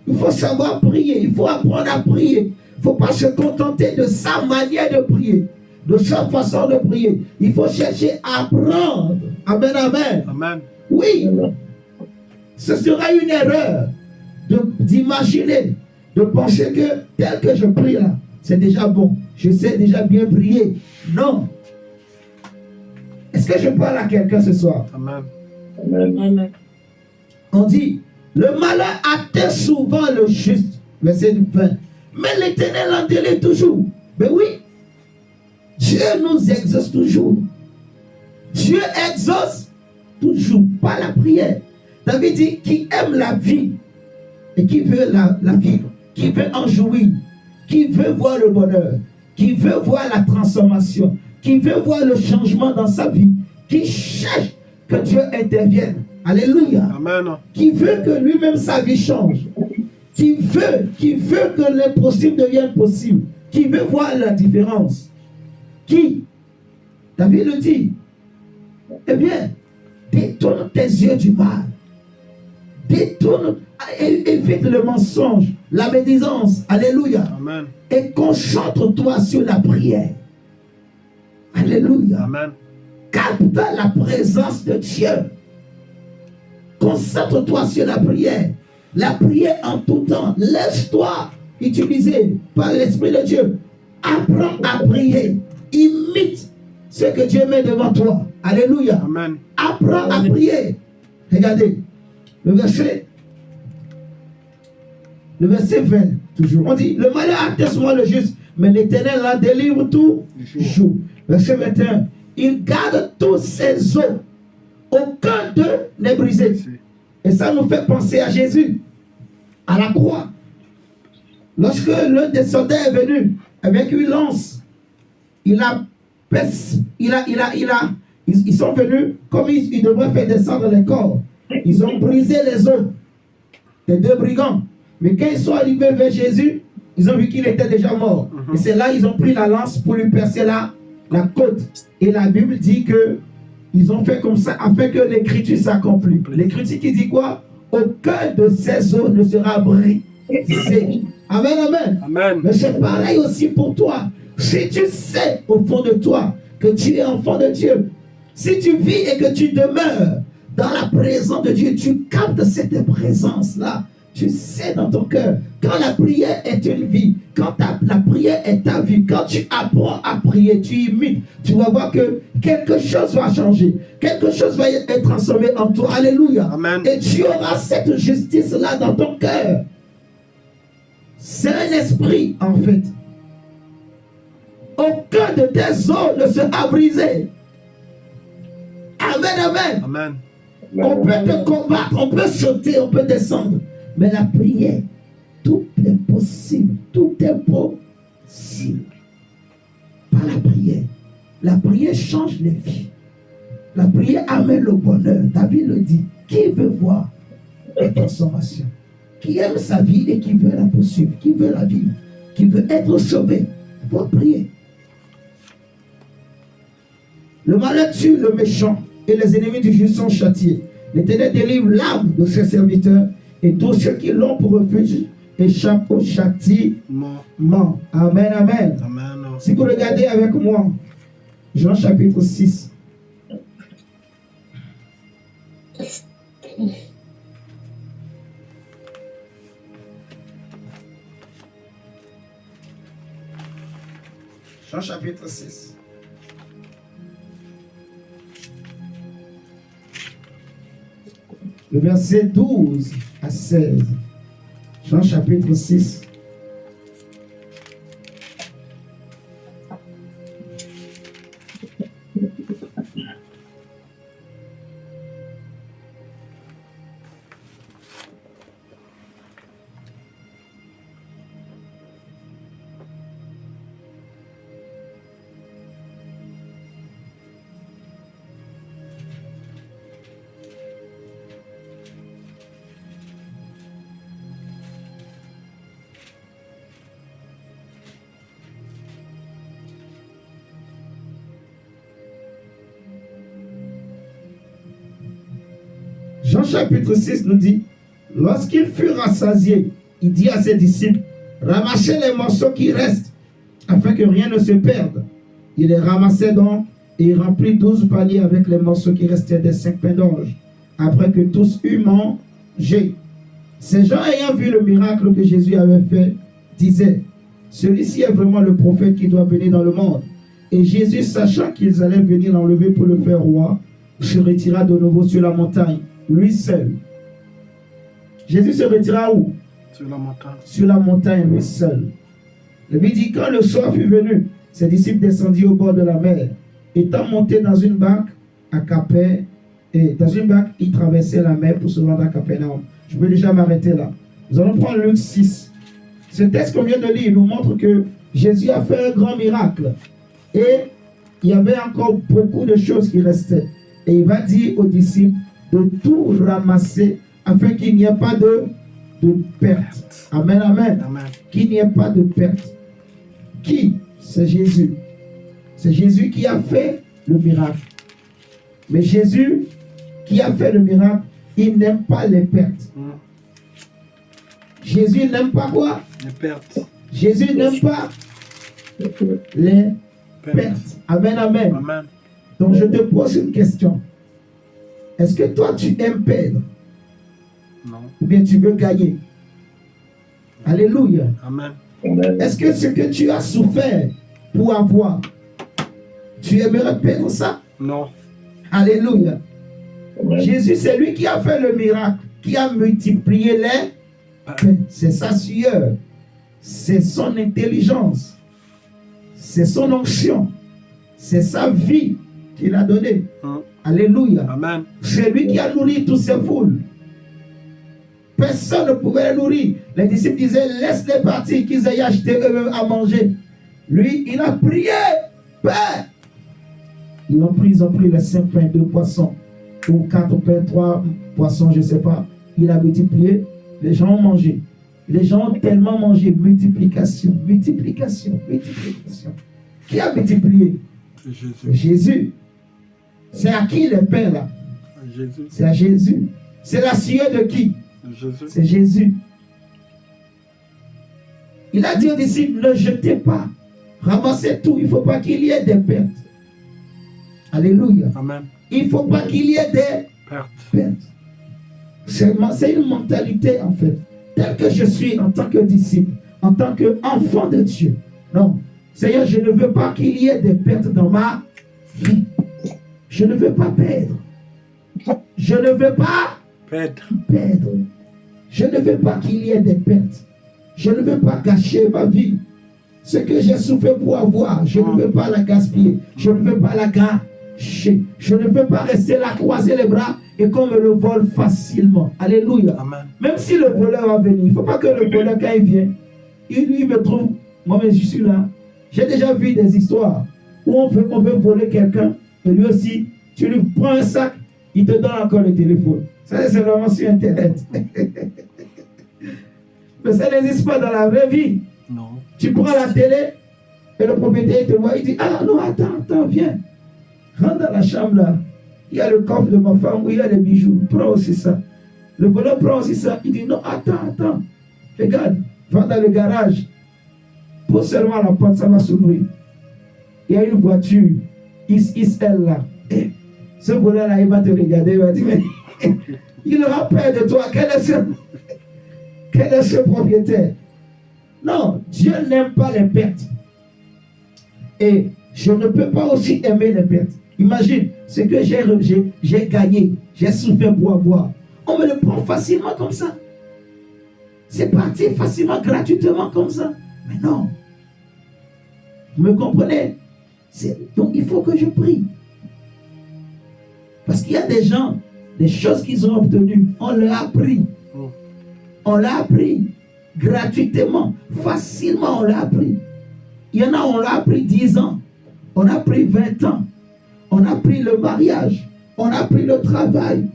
S1: Il faut savoir prier. Il faut apprendre à prier. Il ne faut pas se contenter de sa manière de prier, de sa façon de prier. Il faut chercher à apprendre. Amen, amen.
S2: Amen.
S1: Oui. Ce sera une erreur d'imaginer, de penser que tel que je prie là, c'est déjà bon. Je sais déjà bien prier. Non. Est-ce que je parle à quelqu'un ce soir?
S2: Amen.
S3: Amen.
S1: On dit, le malheur atteint souvent le juste. Verset 20. Mais l'Éternel en délivre toujours. Mais oui, Dieu nous exauce toujours. Dieu exauce toujours par la prière. David dit, qui aime la vie et qui veut la vivre, qui veut en jouir, qui veut voir le bonheur, qui veut voir la transformation, qui veut voir le changement dans sa vie, qui cherche que Dieu intervienne. Alléluia.
S2: Amen.
S1: Qui veut que lui-même sa vie change. Qui veut que l'impossible devienne possible. Qui veut voir la différence. Qui? David le dit. Eh bien, détourne tes yeux du mal. Détourne, évite le mensonge, la médisance. Alléluia.
S2: Amen.
S1: Et concentre-toi sur la prière. Alléluia.
S2: Amen.
S1: Capte la présence de Dieu. Concentre-toi sur la prière. La prière en tout temps. Laisse-toi utiliser par l'Esprit de Dieu. Apprends à prier. Imite ce que Dieu met devant toi. Alléluia.
S2: Amen.
S1: Apprends à prier. Regardez. Le verset 20, toujours. On dit, le malheur atteint souvent le juste, mais l'Éternel la délivre toujours. Verset 21. Il garde tous ses os. Aucun d'eux n'est brisé. Et ça nous fait penser à Jésus, à la croix. Lorsque l'un des soldats est venu avec une lance, ils sont venus comme ils devraient faire descendre les corps. Ils ont brisé les os des deux brigands. Mais quand ils sont arrivés vers Jésus, ils ont vu qu'il était déjà mort. Et c'est là qu'ils ont pris la lance pour lui percer la côte. Et la Bible dit que ils ont fait comme ça afin que l'écriture s'accomplisse. L'écriture qui dit quoi? Aucun de ces os ne sera brisé. Amen, amen.
S2: Amen.
S1: Mais c'est pareil aussi pour toi. Si tu sais au fond de toi que tu es enfant de Dieu, si tu vis et que tu demeures dans la présence de Dieu, tu captes cette présence-là. Tu sais dans ton cœur, quand la prière est une vie, quand la prière est ta vie, quand tu apprends à prier, tu imites, tu vas voir que quelque chose va changer, quelque chose va être transformé en toi. Alléluia.
S2: Amen.
S1: Et tu auras cette justice-là dans ton cœur. C'est un esprit, en fait. Aucun de tes os ne sera brisé. Amen, amen.
S2: Amen.
S1: On peut te combattre, on peut sauter, on peut descendre. Mais la prière, tout est possible, tout est impossible. Par la prière. La prière change les vies. La prière amène le bonheur. David le dit. Qui veut voir la transformation? Qui aime sa vie et qui veut la poursuivre, qui veut la vivre, qui veut être sauvé, il faut prier. Le malheur tue le méchant et les ennemis du juste sont châtiés. L'Éternel délivre l'âme de ses serviteurs et tous ceux qui l'ont pour refuge échappent au châtiment. Amen, amen.
S2: Amen.
S1: Si vous regardez avec moi, Jean chapitre 6. Jean chapitre 6. Le verset 12 à 16. Jean chapitre 6. Jean chapitre 6 nous dit, lorsqu'ils furent rassasiés, il dit à ses disciples, ramassez les morceaux qui restent, afin que rien ne se perde. Il les ramassait donc, et il remplit 12 paniers avec les morceaux qui restaient des 5 pains d'orge, après que tous eurent mangé. Ces gens ayant vu le miracle que Jésus avait fait, disaient, celui-ci est vraiment le prophète qui doit venir dans le monde. Et Jésus, sachant qu'ils allaient venir l'enlever pour le faire roi, se retira de nouveau sur la montagne, lui seul. Jésus se retira où?
S2: Sur la montagne.
S1: Sur la montagne, lui seul. Le Bible dit, quand le soir fut venu, ses disciples descendirent au bord de la mer. Étant montés dans une barque à Capernaum, et dans une barque, ils traversaient la mer pour se rendre à Capernaum. Je peux déjà m'arrêter là. Nous allons prendre Luc 6. Ce texte qu'on vient de lire nous montre que Jésus a fait un grand miracle. Et il y avait encore beaucoup de choses qui restaient. Et il va dire aux disciples de tout ramasser afin qu'il n'y ait pas de perte. Amen, amen.
S2: Amen.
S1: Qu'il n'y ait pas de perte. Qui? C'est Jésus. C'est Jésus qui a fait le miracle. Mais Jésus qui a fait le miracle, il n'aime pas les pertes. Jésus n'aime pas quoi?
S2: Les pertes.
S1: Jésus n'aime pas les pertes. Amen, amen.
S2: Amen.
S1: Donc je te pose une question. Est-ce que toi tu aimes perdre?
S2: Non.
S1: Ou bien tu veux gagner? Alléluia.
S2: Amen.
S1: Est-ce que ce que tu as souffert pour avoir, tu aimerais perdre ça?
S2: Non.
S1: Alléluia. Jésus, c'est lui qui a fait le miracle, qui a multiplié les pains. C'est sa sueur, c'est son intelligence, c'est son onction, c'est sa vie qu'il a donnée. Alléluia.
S2: Amen.
S1: C'est lui qui a nourri toutes ces foules. Personne ne pouvait les nourrir. Les disciples disaient, laisse-les partir, qu'ils aient acheté eux-mêmes à manger. Lui, il a prié, Père. Ils ont pris les 5 pains, 2 poissons, ou 4 pains, 3 poissons, je ne sais pas. Il a multiplié, les gens ont mangé. Les gens ont tellement mangé, multiplication, multiplication, multiplication. Qui a multiplié?
S2: C'est Jésus.
S1: Jésus. C'est à qui les pains là?
S2: Jésus.
S1: C'est à Jésus. C'est la sueur de qui?
S2: Jésus.
S1: C'est Jésus. Il a dit aux disciples, ne jetez pas. Ramassez tout. Il ne faut pas qu'il y ait des pertes. Alléluia.
S2: Amen.
S1: Il ne faut pas qu'il y ait des pertes. C'est une mentalité en fait. Telle que je suis en tant que disciple, en tant qu'enfant de Dieu. Non. Seigneur, je ne veux pas qu'il y ait des pertes dans ma vie. Je ne veux pas perdre. Je ne veux pas perdre. Je ne veux pas qu'il y ait des pertes. Je ne veux pas gâcher ma vie. Ce que j'ai souffert pour avoir, je ne veux pas la gaspiller. Je ne veux pas la gâcher. Je ne veux pas rester là, croiser les bras et qu'on me le vole facilement. Alléluia.
S2: Amen.
S1: Même si le voleur va venir, il ne faut pas que le voleur, quand il vient, il me trouve Moi, je suis là. J'ai déjà vu des histoires où on veut voler quelqu'un, et lui aussi, tu lui prends un sac, il te donne encore le téléphone. Ça, c'est vraiment sur Internet. Mais ça n'existe pas dans la vraie vie.
S2: Non.
S1: Tu prends la télé, et le propriétaire te voit, il dit, ah non, attends, viens. Rentre dans la chambre là. Il y a le coffre de ma femme où il y a les bijoux. Prends aussi ça. Le voleur prend aussi ça. Il dit, non, attends. Regarde, va dans le garage. Pose seulement la porte, ça va s'ouvrir. Il y a une voiture, XXL là. Et ce voleur là, il va te regarder, il va dire, mais il aura peur de toi. Quel est ce propriétaire? Non, Dieu n'aime pas les pertes. Et je ne peux pas aussi aimer les pertes. Imagine ce que j'ai gagné, j'ai souffert pour avoir. On me le prend facilement comme ça. C'est parti facilement, gratuitement comme ça. Mais non. Vous me comprenez? Donc il faut que je prie. Parce qu'il y a des gens, des choses qu'ils ont obtenues, on leur a pris. On l'a appris gratuitement, facilement on l'a appris. Il y en a, on l'a appris 10 ans, on a pris 20 ans, on a pris le mariage, on a pris le travail,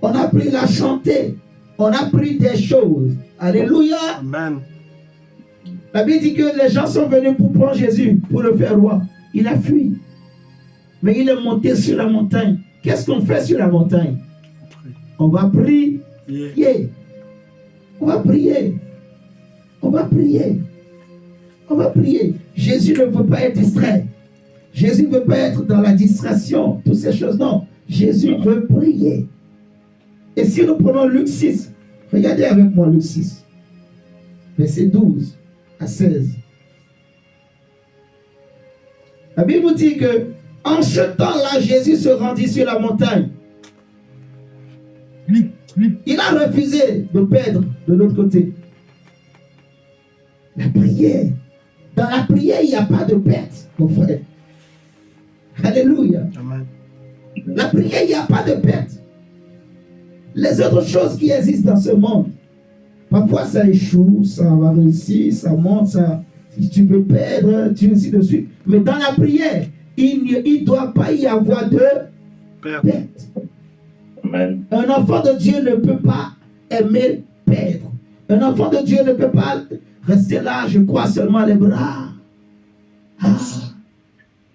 S1: on a pris la santé, on a pris des choses. Alléluia.
S2: Amen.
S1: La Bible dit que les gens sont venus pour prendre Jésus, pour le faire roi. Il a fui. Mais il est monté sur la montagne. Qu'est-ce qu'on fait sur la montagne? On va prier. On va prier. On va prier. On va prier. Jésus ne veut pas être distrait. Jésus ne veut pas être dans la distraction, toutes ces choses. Non. Jésus veut prier. Et si nous prenons Luc 6, regardez avec moi Luc 6, verset 12 à 16. La Bible nous dit que en ce temps-là, Jésus se rendit sur la montagne. Il a refusé de perdre de l'autre côté. La prière. Dans la prière, il n'y a pas de perte, mon frère. Alléluia.
S2: Amen.
S1: La prière, il n'y a pas de perte. Les autres choses qui existent dans ce monde, parfois ça échoue, ça va réussir, ça monte, ça, tu peux perdre, tu ainsi de suite. Mais dans la prière, il ne doit pas y avoir de perte.
S3: Amen.
S1: Un enfant de Dieu ne peut pas aimer perdre. Un enfant de Dieu ne peut pas rester là, je crois seulement les bras. Ah,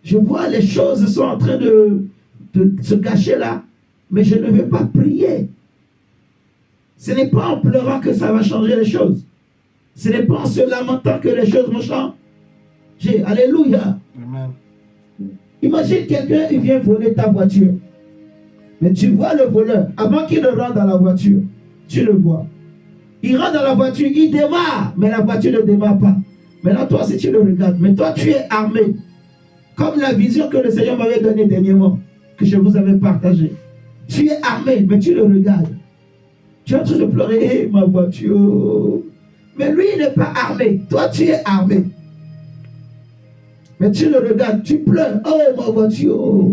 S1: je vois les choses sont en train de se gâcher là, mais je ne veux pas prier. Ce n'est pas en pleurant que ça va changer les choses. Ce n'est pas en se lamentant que les choses vont changer. Alléluia.
S2: Amen.
S1: Imagine quelqu'un, il vient voler ta voiture. Mais tu vois le voleur, avant qu'il ne rentre dans la voiture, tu le vois. Il rentre dans la voiture, il démarre, mais la voiture ne démarre pas. Maintenant, toi, si tu le regardes, mais toi, tu es armé. Comme la vision que le Seigneur m'avait donnée dernièrement, que je vous avais partagée. Tu es armé, mais tu le regardes. Tu es en train de pleurer, ma voiture. Mais lui, il n'est pas armé. Toi, tu es armé. Mais tu le regardes, tu pleures. Oh, ma voiture.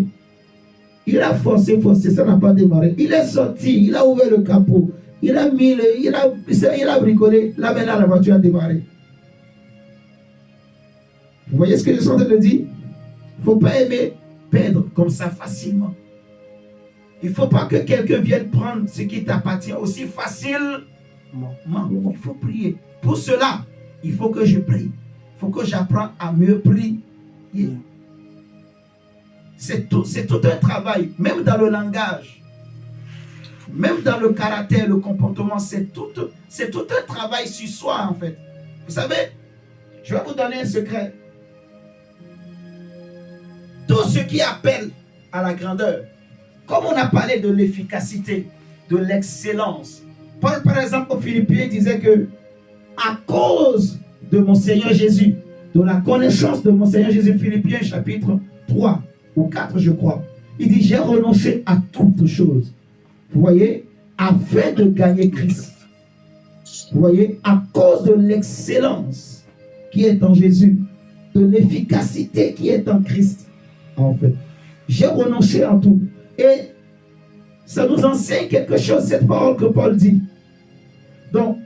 S1: Il a forcé, ça n'a pas démarré. Il est sorti, il a ouvert le capot. Il a mis il a bricolé. Là, maintenant, la voiture a démarré. Vous voyez ce que je suis en train de dire? Il ne faut pas aimer perdre comme ça facilement. Il ne faut pas que quelqu'un vienne prendre ce qui t'appartient aussi facilement. Il faut prier. Pour cela, il faut que je prie. Il faut que j'apprenne à mieux prier. C'est tout un travail, même dans le langage, même dans le caractère, le comportement, c'est tout un travail sur soi en fait. Vous savez, je vais vous donner un secret. Tout ce qui appelle à la grandeur, comme on a parlé de l'efficacité, de l'excellence. Paul, par exemple, aux Philippiens, disait que à cause de mon Seigneur Jésus, de la connaissance de mon Seigneur Jésus, Philippiens chapitre 3 ou 4, je crois. Il dit, j'ai renoncé à toutes choses. Vous voyez, afin de gagner Christ. Vous voyez, à cause de l'excellence qui est en Jésus, de l'efficacité qui est en Christ, en fait. J'ai renoncé à tout. Et ça nous enseigne quelque chose, cette parole que Paul dit. Donc,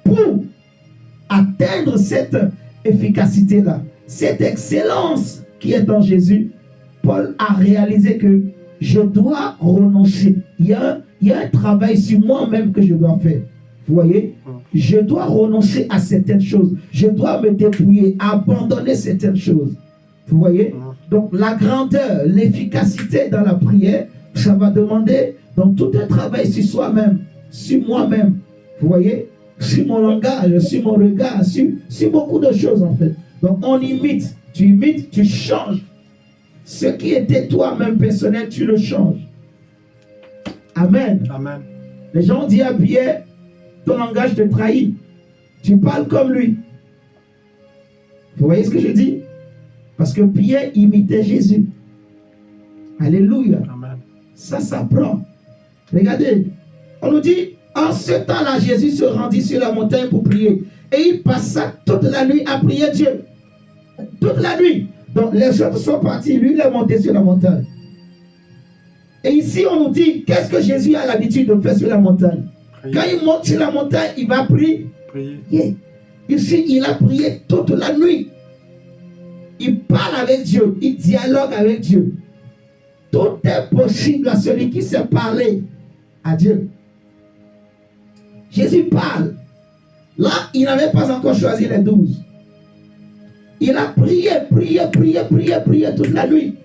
S1: pour atteindre cette efficacité-là, cette excellence qui est en Jésus, Paul a réalisé que je dois renoncer. Il y a un travail sur moi-même que je dois faire. Vous voyez? Je dois renoncer à certaines choses. Je dois me dépouiller, abandonner certaines choses. Vous voyez? Donc la grandeur, l'efficacité dans la prière, ça va demander donc tout un travail sur soi-même, sur moi-même. Vous voyez? Sur mon langage, sur mon regard, sur beaucoup de choses en fait. Donc on imite, tu changes. Ce qui était toi-même personnel, tu le changes. Amen.
S2: Amen.
S1: Les gens disent à Pierre, ton langage te trahit. Tu parles comme lui. Vous voyez ce que je dis? Parce que Pierre imitait Jésus. Alléluia.
S2: Amen.
S1: Ça s'apprend. Regardez, on nous dit, en ce temps-là, Jésus se rendit sur la montagne pour prier. Et il passa toute la nuit à prier Dieu. Toute la nuit. Donc les autres sont partis, lui il est monté sur la montagne. Et ici on nous dit, qu'est-ce que Jésus a l'habitude de faire sur la montagne? Prier. Quand il monte sur la montagne, il va prier. Yeah. Ici, il a prié toute la nuit. Il parle avec Dieu, il dialogue avec Dieu. Tout est possible à celui qui sait parler à Dieu. Jésus parle. Là, il n'avait pas encore choisi les 12. Il a prié toute la nuit.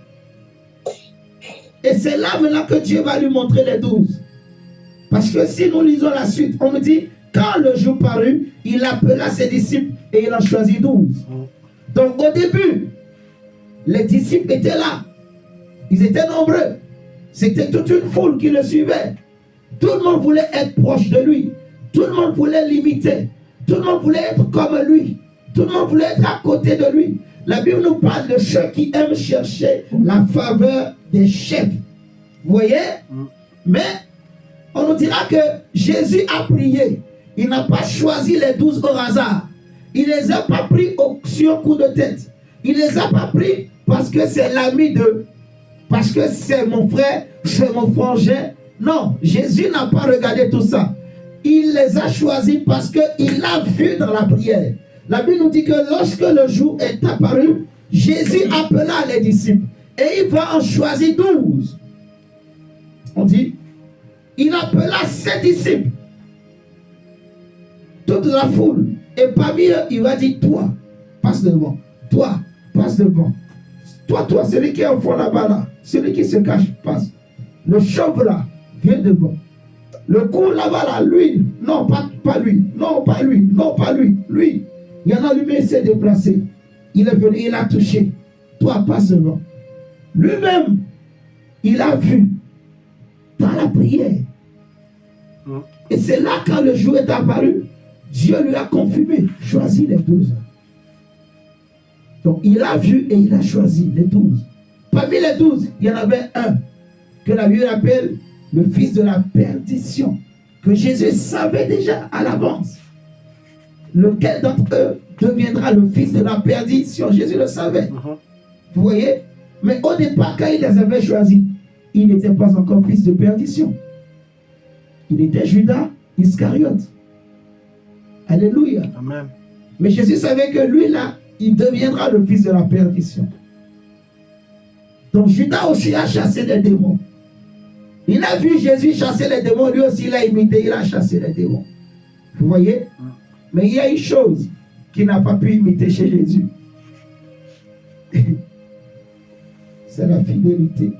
S1: Et c'est là maintenant que Dieu va lui montrer les 12. Parce que si nous lisons la suite, on nous dit, quand le jour parut, il appela ses disciples et il en choisit 12. Donc au début, les disciples étaient là. Ils étaient nombreux. C'était toute une foule qui le suivait. Tout le monde voulait être proche de lui. Tout le monde voulait l'imiter. Tout le monde voulait être comme lui. Tout le monde voulait être à côté de lui. La Bible nous parle de ceux qui aiment chercher la faveur des chefs. Vous voyez? Mais on nous dira que Jésus a prié. Il n'a pas choisi les 12 au hasard. Il ne les a pas pris sur coup de tête. Il ne les a pas pris parce que c'est l'ami de... Parce que c'est mon frère, c'est mon frangin. Non, Jésus n'a pas regardé tout ça. Il les a choisis parce qu'il l'a vu dans la prière. La Bible nous dit que lorsque le jour est apparu, Jésus appela les disciples. Et il va en choisir 12. On dit, il appela ses disciples. Toute la foule. Et parmi eux, il va dire, toi, passe devant. Toi, passe devant. Toi, celui qui est au fond là-bas, là. Celui qui se cache, passe. Le chauve là, viens devant. Le court là-bas, là, lui. Non, pas lui. Non, pas lui. Non, pas lui. Lui. Il y en a lui-même, il s'est déplacé. Il est venu, il a touché. Toi, passe devant. Lui-même, il a vu dans la prière. Et c'est là, quand le jour est apparu, Dieu lui a confirmé. Choisis les 12. Donc, il a vu et il a choisi les 12. Parmi les 12, il y en avait un que la Bible appelle le fils de la perdition, que Jésus savait déjà à l'avance. Lequel d'entre eux deviendra le fils de la perdition? Jésus le savait. Vous voyez? Mais au départ, quand il les avait choisis, il n'était pas encore fils de perdition. Il était Judas Iscariote. Alléluia.
S2: Amen.
S1: Mais Jésus savait que lui, là, il deviendra le fils de la perdition. Donc Judas aussi a chassé les démons. Il a vu Jésus chasser les démons, lui aussi il a imité, il a chassé les démons. Vous voyez? Mais il y a une chose qu'il n'a pas pu imiter chez Jésus. C'est la fidélité.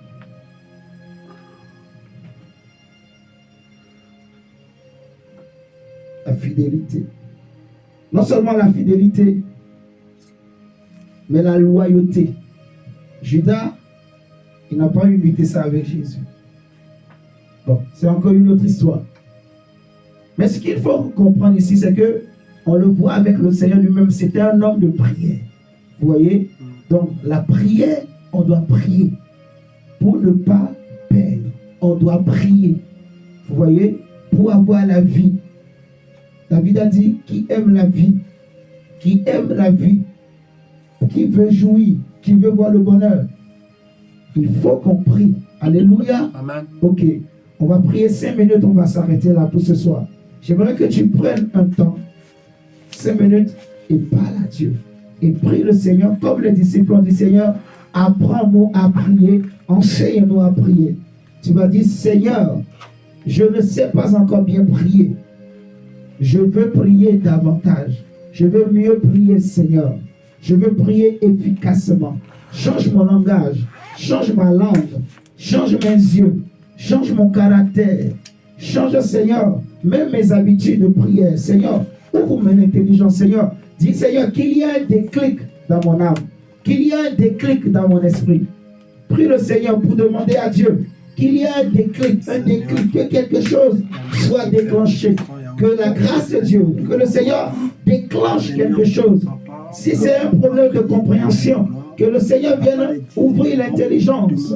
S1: La fidélité. Non seulement la fidélité, mais la loyauté. Judas, il n'a pas imité ça avec Jésus. Bon, c'est encore une autre histoire. Mais ce qu'il faut comprendre ici, c'est que on le voit avec le Seigneur lui-même, c'était un homme de prière. Vous voyez? Donc, la prière, on doit prier pour ne pas perdre. On doit prier. Vous voyez? Pour avoir la vie. David a dit, qui aime la vie, qui veut jouir, qui veut voir le bonheur, il faut qu'on prie. Alléluia.
S2: Amen.
S1: Ok, on va prier 5 minutes, on va s'arrêter là pour ce soir. J'aimerais que tu prennes un temps, 5 minutes, et parle à Dieu. et prie le Seigneur, comme les disciples ont dit, Seigneur, apprends-nous à prier, enseigne-nous à prier. Tu vas dire, Seigneur, je ne sais pas encore bien prier. Je veux prier davantage. Je veux mieux prier, Seigneur. Je veux prier efficacement. Change mon langage, change ma langue, change mes yeux, change mon caractère. Change, Seigneur, même mes habitudes de prière. Seigneur, ouvre mon intelligence, Seigneur. Dis, Seigneur, qu'il y ait un déclic dans mon âme, qu'il y ait un déclic dans mon esprit. Prie le Seigneur pour demander à Dieu qu'il y ait un déclic, que quelque chose soit déclenché. Que la grâce de Dieu, que le Seigneur déclenche quelque chose. Si c'est un problème de compréhension, que le Seigneur vienne ouvrir l'intelligence.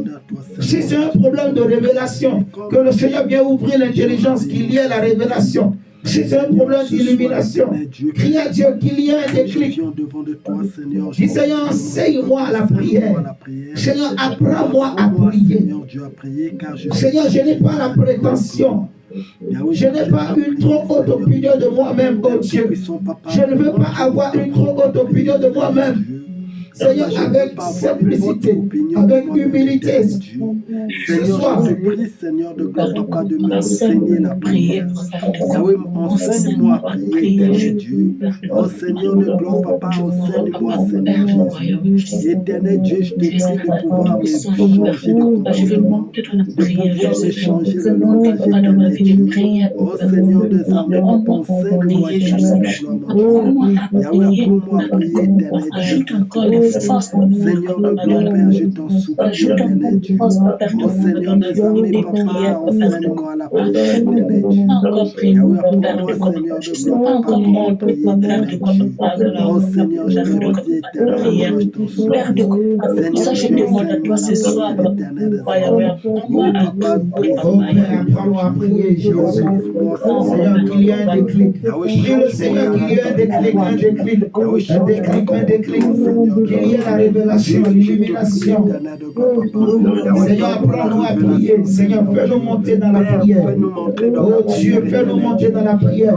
S1: Si c'est un problème de révélation, que le Seigneur vienne ouvrir l'intelligence, qu'il y ait la révélation. Si c'est un problème d'illumination, crie à Dieu qu'il y ait un déclic. Dis, Seigneur, enseigne-moi la prière. Seigneur, apprends-moi à prier. Seigneur, je n'ai pas la prétention. Je n'ai pas une trop haute opinion de moi-même, oh Dieu. Je ne veux pas avoir une trop haute opinion de moi-même. Seigneur, avec simplicité, avec humilité, ce soir,
S3: je prie, Seigneur de gloire, Papa, de m'enseigner la prière. Oui, enseigne-moi à prier, éternel Dieu. Oh Seigneur de gloire, Papa, enseigne-moi, Seigneur Jésus. Éternel Dieu, je te prie de pouvoir me changer de comportement, de pouvoir me changer de langage, éternel Dieu. Oh Seigneur des armées, Papa, enseigne-moi, éternel de gloire. Yahweh, apprends-moi à prier, éternel Dieu. Seigneur de gloire, Père, je t'en supplie, éternel Dieu. Oh Seigneur des armées, Papa, enseigne-moi la prière, éternel Dieu. Yahweh, apprends-moi, Seigneur de gloire, Papa, comment prier, éternel Dieu. Oh Seigneur, je te prie, éternel, je t'en supplie. Seigneur, je demande à toi ce soir, éternel des armées. Oh Papa,
S1: apprends-moi à prier, Jésus. Seigneur, qu'il y ait un déclic. Prie le Seigneur qu'il y ait un déclic, un déclic. Qu'il y ait la révélation, l'illumination. Seigneur, apprends-nous à prier. Seigneur, fais-nous monter dans la prière. Oh Dieu, fais-nous monter dans la prière.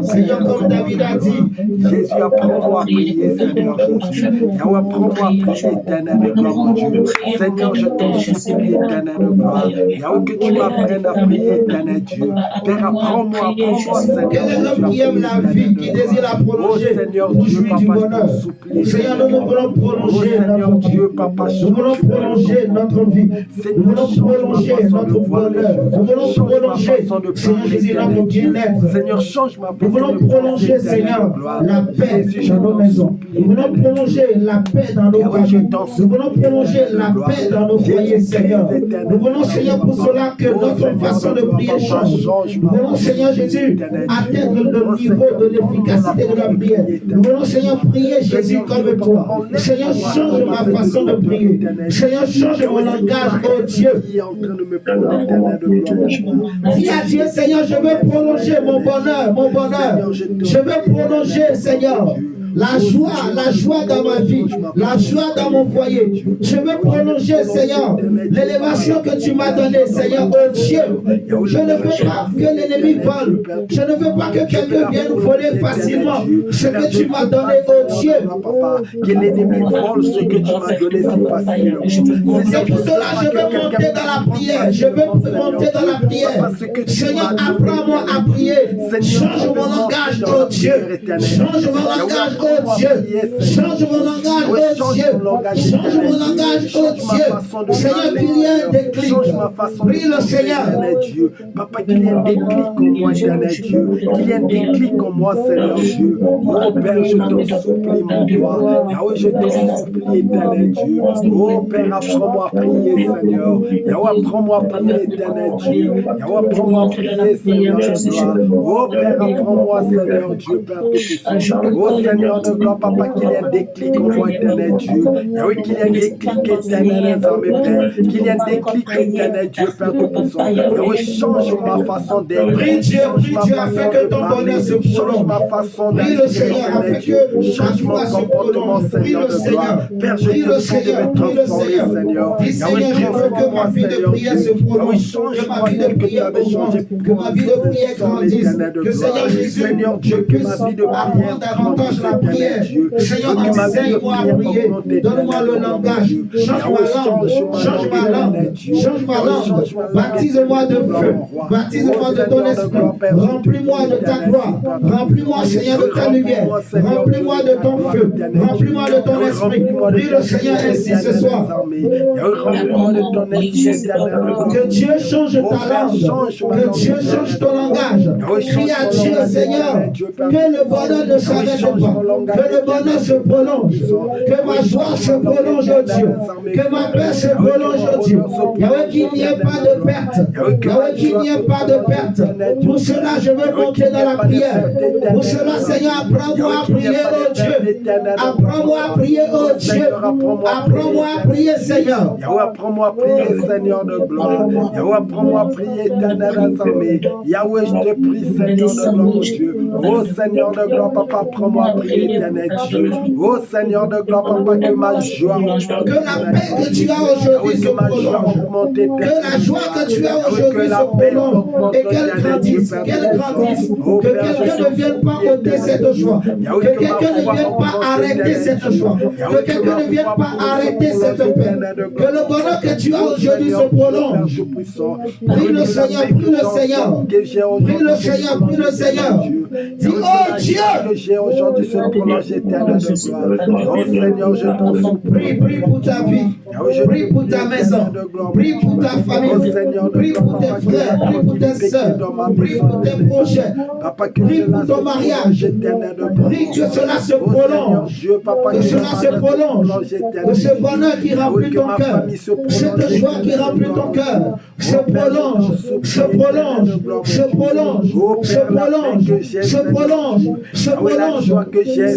S1: Seigneur, comme David a dit,
S3: Jésus, apprends-moi à prier, Seigneur Jésus. Yahweh, apprends-moi à prier, éternel de gloire, mon Dieu. Seigneur, je t'en supplie, éternel de gloire. Yahweh, que tu m'apprennes à prier, éternel Dieu. Père, apprends-moi, Seigneur.
S1: Quel est l'homme qui aime la vie, qui désire la prolonger, pour jouir du bonheur? Seigneur, nous voulons prolonger notre Dieu, Papa. Nous voulons prolonger notre vie. Nous voulons prolonger notre bonheur. Nous voulons prolonger, Seigneur Jésus, notre bien-être.
S3: Seigneur, change ma vie.
S1: Nous voulons prolonger, Seigneur, la paix dans nos maisons. Nous voulons prolonger la paix dans nos familles. Nous voulons prolonger la paix dans nos foyers, Seigneur. Nous voulons, Seigneur, pour cela que notre façon de prier change. Nous voulons, Seigneur Jésus, atteindre le niveau de l'efficacité de la prière. Nous voulons, Seigneur, prier Jésus comme toi. Seigneur, change ma façon de prier. Seigneur, change mon langage, oh Dieu. Dis à Dieu, Seigneur, je veux prolonger mon bonheur, mon bonheur. Je veux prolonger, Seigneur, la joie dans ma vie, la joie dans mon foyer. Je veux prolonger, Seigneur, l'élévation que tu m'as donnée, Seigneur, oh Dieu. Je ne veux pas que l'ennemi vole. Je ne veux pas que quelqu'un vienne voler facilement ce que tu m'as donné, oh Dieu.
S3: Que l'ennemi vole ce que tu m'as donné si facilement.
S1: C'est pour cela que je veux monter dans la prière. Je veux monter dans la prière. Seigneur, apprends-moi à prier. Change mon langage, oh Dieu. Change mon langage, oh Dieu. Change mon langage, oh Dieu. Change mon langage, oh Dieu. Seigneur, qu'il y ait un déclic. Prie le Seigneur.
S3: Papa, qu'il y ait un déclic en moi, éternel Dieu. Qu'il y ait un déclic en moi, Seigneur Dieu. Oh Père, je t'en supplie, mon roi. Yahweh, je t'en supplie, éternel Dieu. Oh Père, apprends-moi à prier, Seigneur. Yahweh, apprends-moi à prier, éternel Dieu. Yahweh, apprends-moi à prier, Seigneur de gloire. Oh Père, apprends-moi, Seigneur Dieu, Père Tout-Puissant. Oh Seigneur de gloire, Papa, qu'il y ait un déclic en moi, éternel Dieu. Yahweh, qu'il y ait un déclic éternel dans mes pères. Qu'il y ait un déclic éternel Dieu, Père Tout-Puissant. Yahweh, change ma façon d'être.
S1: Prie Dieu, afin que ton bonheur se prolonge.
S3: Ma façon
S1: Prie le Seigneur, afin que
S3: change mon comportement, Seigneur de gloire. Père, je te prie de me transformer, Seigneur.
S1: Dis Seigneur, je veux que ma vie de prière se prolonge, que ma vie de prière augmente, que ma vie de prière grandisse, que Seigneur Jésus, je puisse apprendre davantage la prière. Seigneur, enseigne-moi à prier. Donne-moi le langage. Change ma langue. Change ma langue. Change ma langue. Baptise-moi de feu. Baptise-moi de ton esprit. Remplis-moi de ta gloire. Remplis-moi, Seigneur, de ta lumière. Remplis-moi de ton feu. Remplis-moi de ton esprit. Prie le Seigneur ainsi ce soir. Que Dieu change ta langue. Que Dieu change ton langage. Crie à Dieu, Seigneur, que le bonheur ne s'arrête pas. Que le bonheur se prolonge. Que ma joie se prolonge, oh Dieu. Que ma paix se prolonge, oh Dieu. Yahweh, qu'il n'y ait pas de perte. Yahweh, qu'il n'y ait pas de perte. Pour cela, je veux monter dans la prière. Pour cela, Seigneur, apprends-moi à prier, oh Dieu. Apprends-moi à prier, oh Dieu. Apprends-moi à prier, Seigneur.
S3: Yahweh, apprends-moi à prier, Seigneur de gloire. Yahweh, apprends-moi à prier, éternel assemblée. Yahweh, je te prie, Seigneur de gloire, oh Dieu. Oh Seigneur de gloire, papa, apprends-moi à prier, éternel Dieu. Oh Seigneur de gloire, papa, que ma joie augmente.
S1: Que la paix que tu as aujourd'hui se prolonge. Que la joie que tu as aujourd'hui se prolonge. Et qu'elle grandisse. Qu'elle grandisse. Que quelqu'un ne vienne pas ôter cette joie. Que quelqu'un ne vienne pas arrêter cette joie. Que quelqu'un ne vienne pas arrêter cette paix. Que le bonheur que tu as aujourd'hui se prolonge. Prie le Seigneur, prie le Seigneur. Prie le Seigneur, prie le Seigneur. Dis, oh Dieu,
S3: que j'ai aujourd'hui se prolonge éternel de gloire. Oh Seigneur, je t'en supplie.
S1: Prie pour ta vie. Prie pour ta maison. Prie pour ta famille. Prie pour tes frères. Prie pour tes soeurs. Prie pour tes projets. Prie pour ton mariage. Prie que cela se prolonge. Que cela se prolonge. Que ce bonheur qui remplit ton cœur, cette joie qui remplit ton cœur, se prolonge, se prolonge, se prolonge, se prolonge, se prolonge, se prolonge.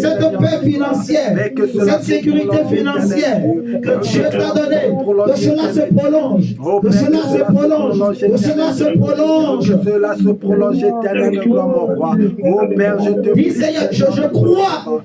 S1: Cette paix financière, cette sécurité financière que Dieu t'a donnée, que cela se prolonge, que cela se prolonge, que cela se prolonge.
S3: Que cela se prolonge éternel de gloire, mon roi. Oh Père, je te prie.
S1: Dis Seigneur, je crois au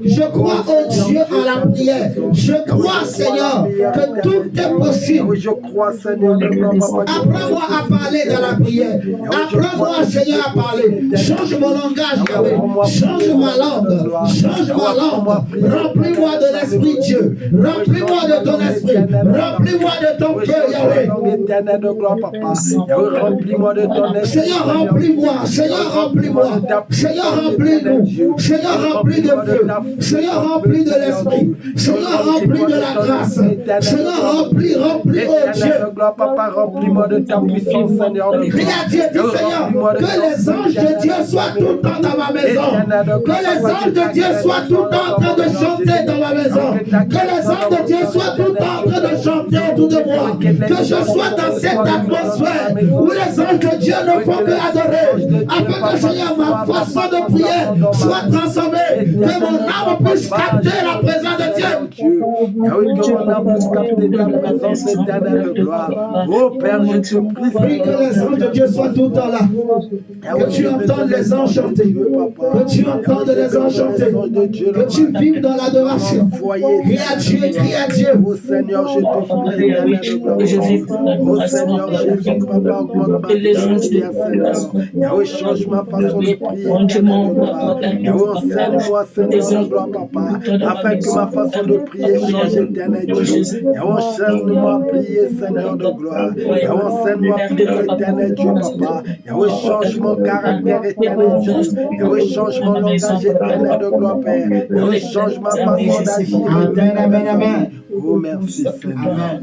S1: Dieu à la prière. Je crois, Seigneur, que tout est possible.
S3: Je crois, Seigneur, de gloire, papa.
S1: Apprends-moi à parler dans la prière. Apprends-moi, Seigneur, à parler. Change mon langage, Yahweh. Change ma langue. Change ma langue. Remplis-moi de l'esprit, Dieu. Remplis-moi de ton esprit. Remplis-moi de ton feu, Yahweh.
S3: Éternel de gloire, papa. Yahweh, remplis-moi de ton esprit.
S1: Seigneur, remplis-moi. Seigneur, remplis-moi. Seigneur, remplis-nous. Seigneur, remplis de feu. Seigneur, remplis de l'esprit. Seigneur, remplis de la grâce. Seigneur, remplis, oh Dieu.
S3: Gloire, papa, remplis-moi de ta puissance, Seigneur.
S1: Prie à Dieu, dis Seigneur, que les anges de Dieu soient tout le temps dans ma maison. Que les anges de Dieu soient tout le temps en train de chanter dans ma maison. Que les anges de Dieu soient tout le temps en train de chanter autour de moi. Que je sois dans cette atmosphère où les anges de Dieu ne font que adorer. Afin que, Seigneur, ma façon de prière soit transformée. Que mon âme puisse capter la présence de Dieu.
S3: Que mon âme puisse capter ta présence éternelle de gloire. Oh Père, je te
S1: prie que les anges de Dieu soient tout le temps là. Que tu entendes les anges chanter. Que tu entendes les anges chanter. Que tu vives dans l'adoration. Crie à Dieu, crie à Dieu.
S3: Oh Seigneur, je te prie, éternel de gloire. Oh Seigneur, Jésus, papa, augmente ma prière, Seigneur. Yahweh, change ma façon de prier, éternel de gloire. Yahweh, enseigne-moi, Seigneur de gloire, papa, afin que ma façon de prier change, éternel Dieu. Yahweh, enseigne-moi à prier, Seigneur de gloire. Yahweh, enseigne-moi à prier, éternel Dieu, papa. Yahweh, change mon caractère, éternel Dieu. Yahweh, change mon langage, éternel de gloire, Père. Yahweh, change ma façon d'agir, éternel. Oh, merci, Seigneur.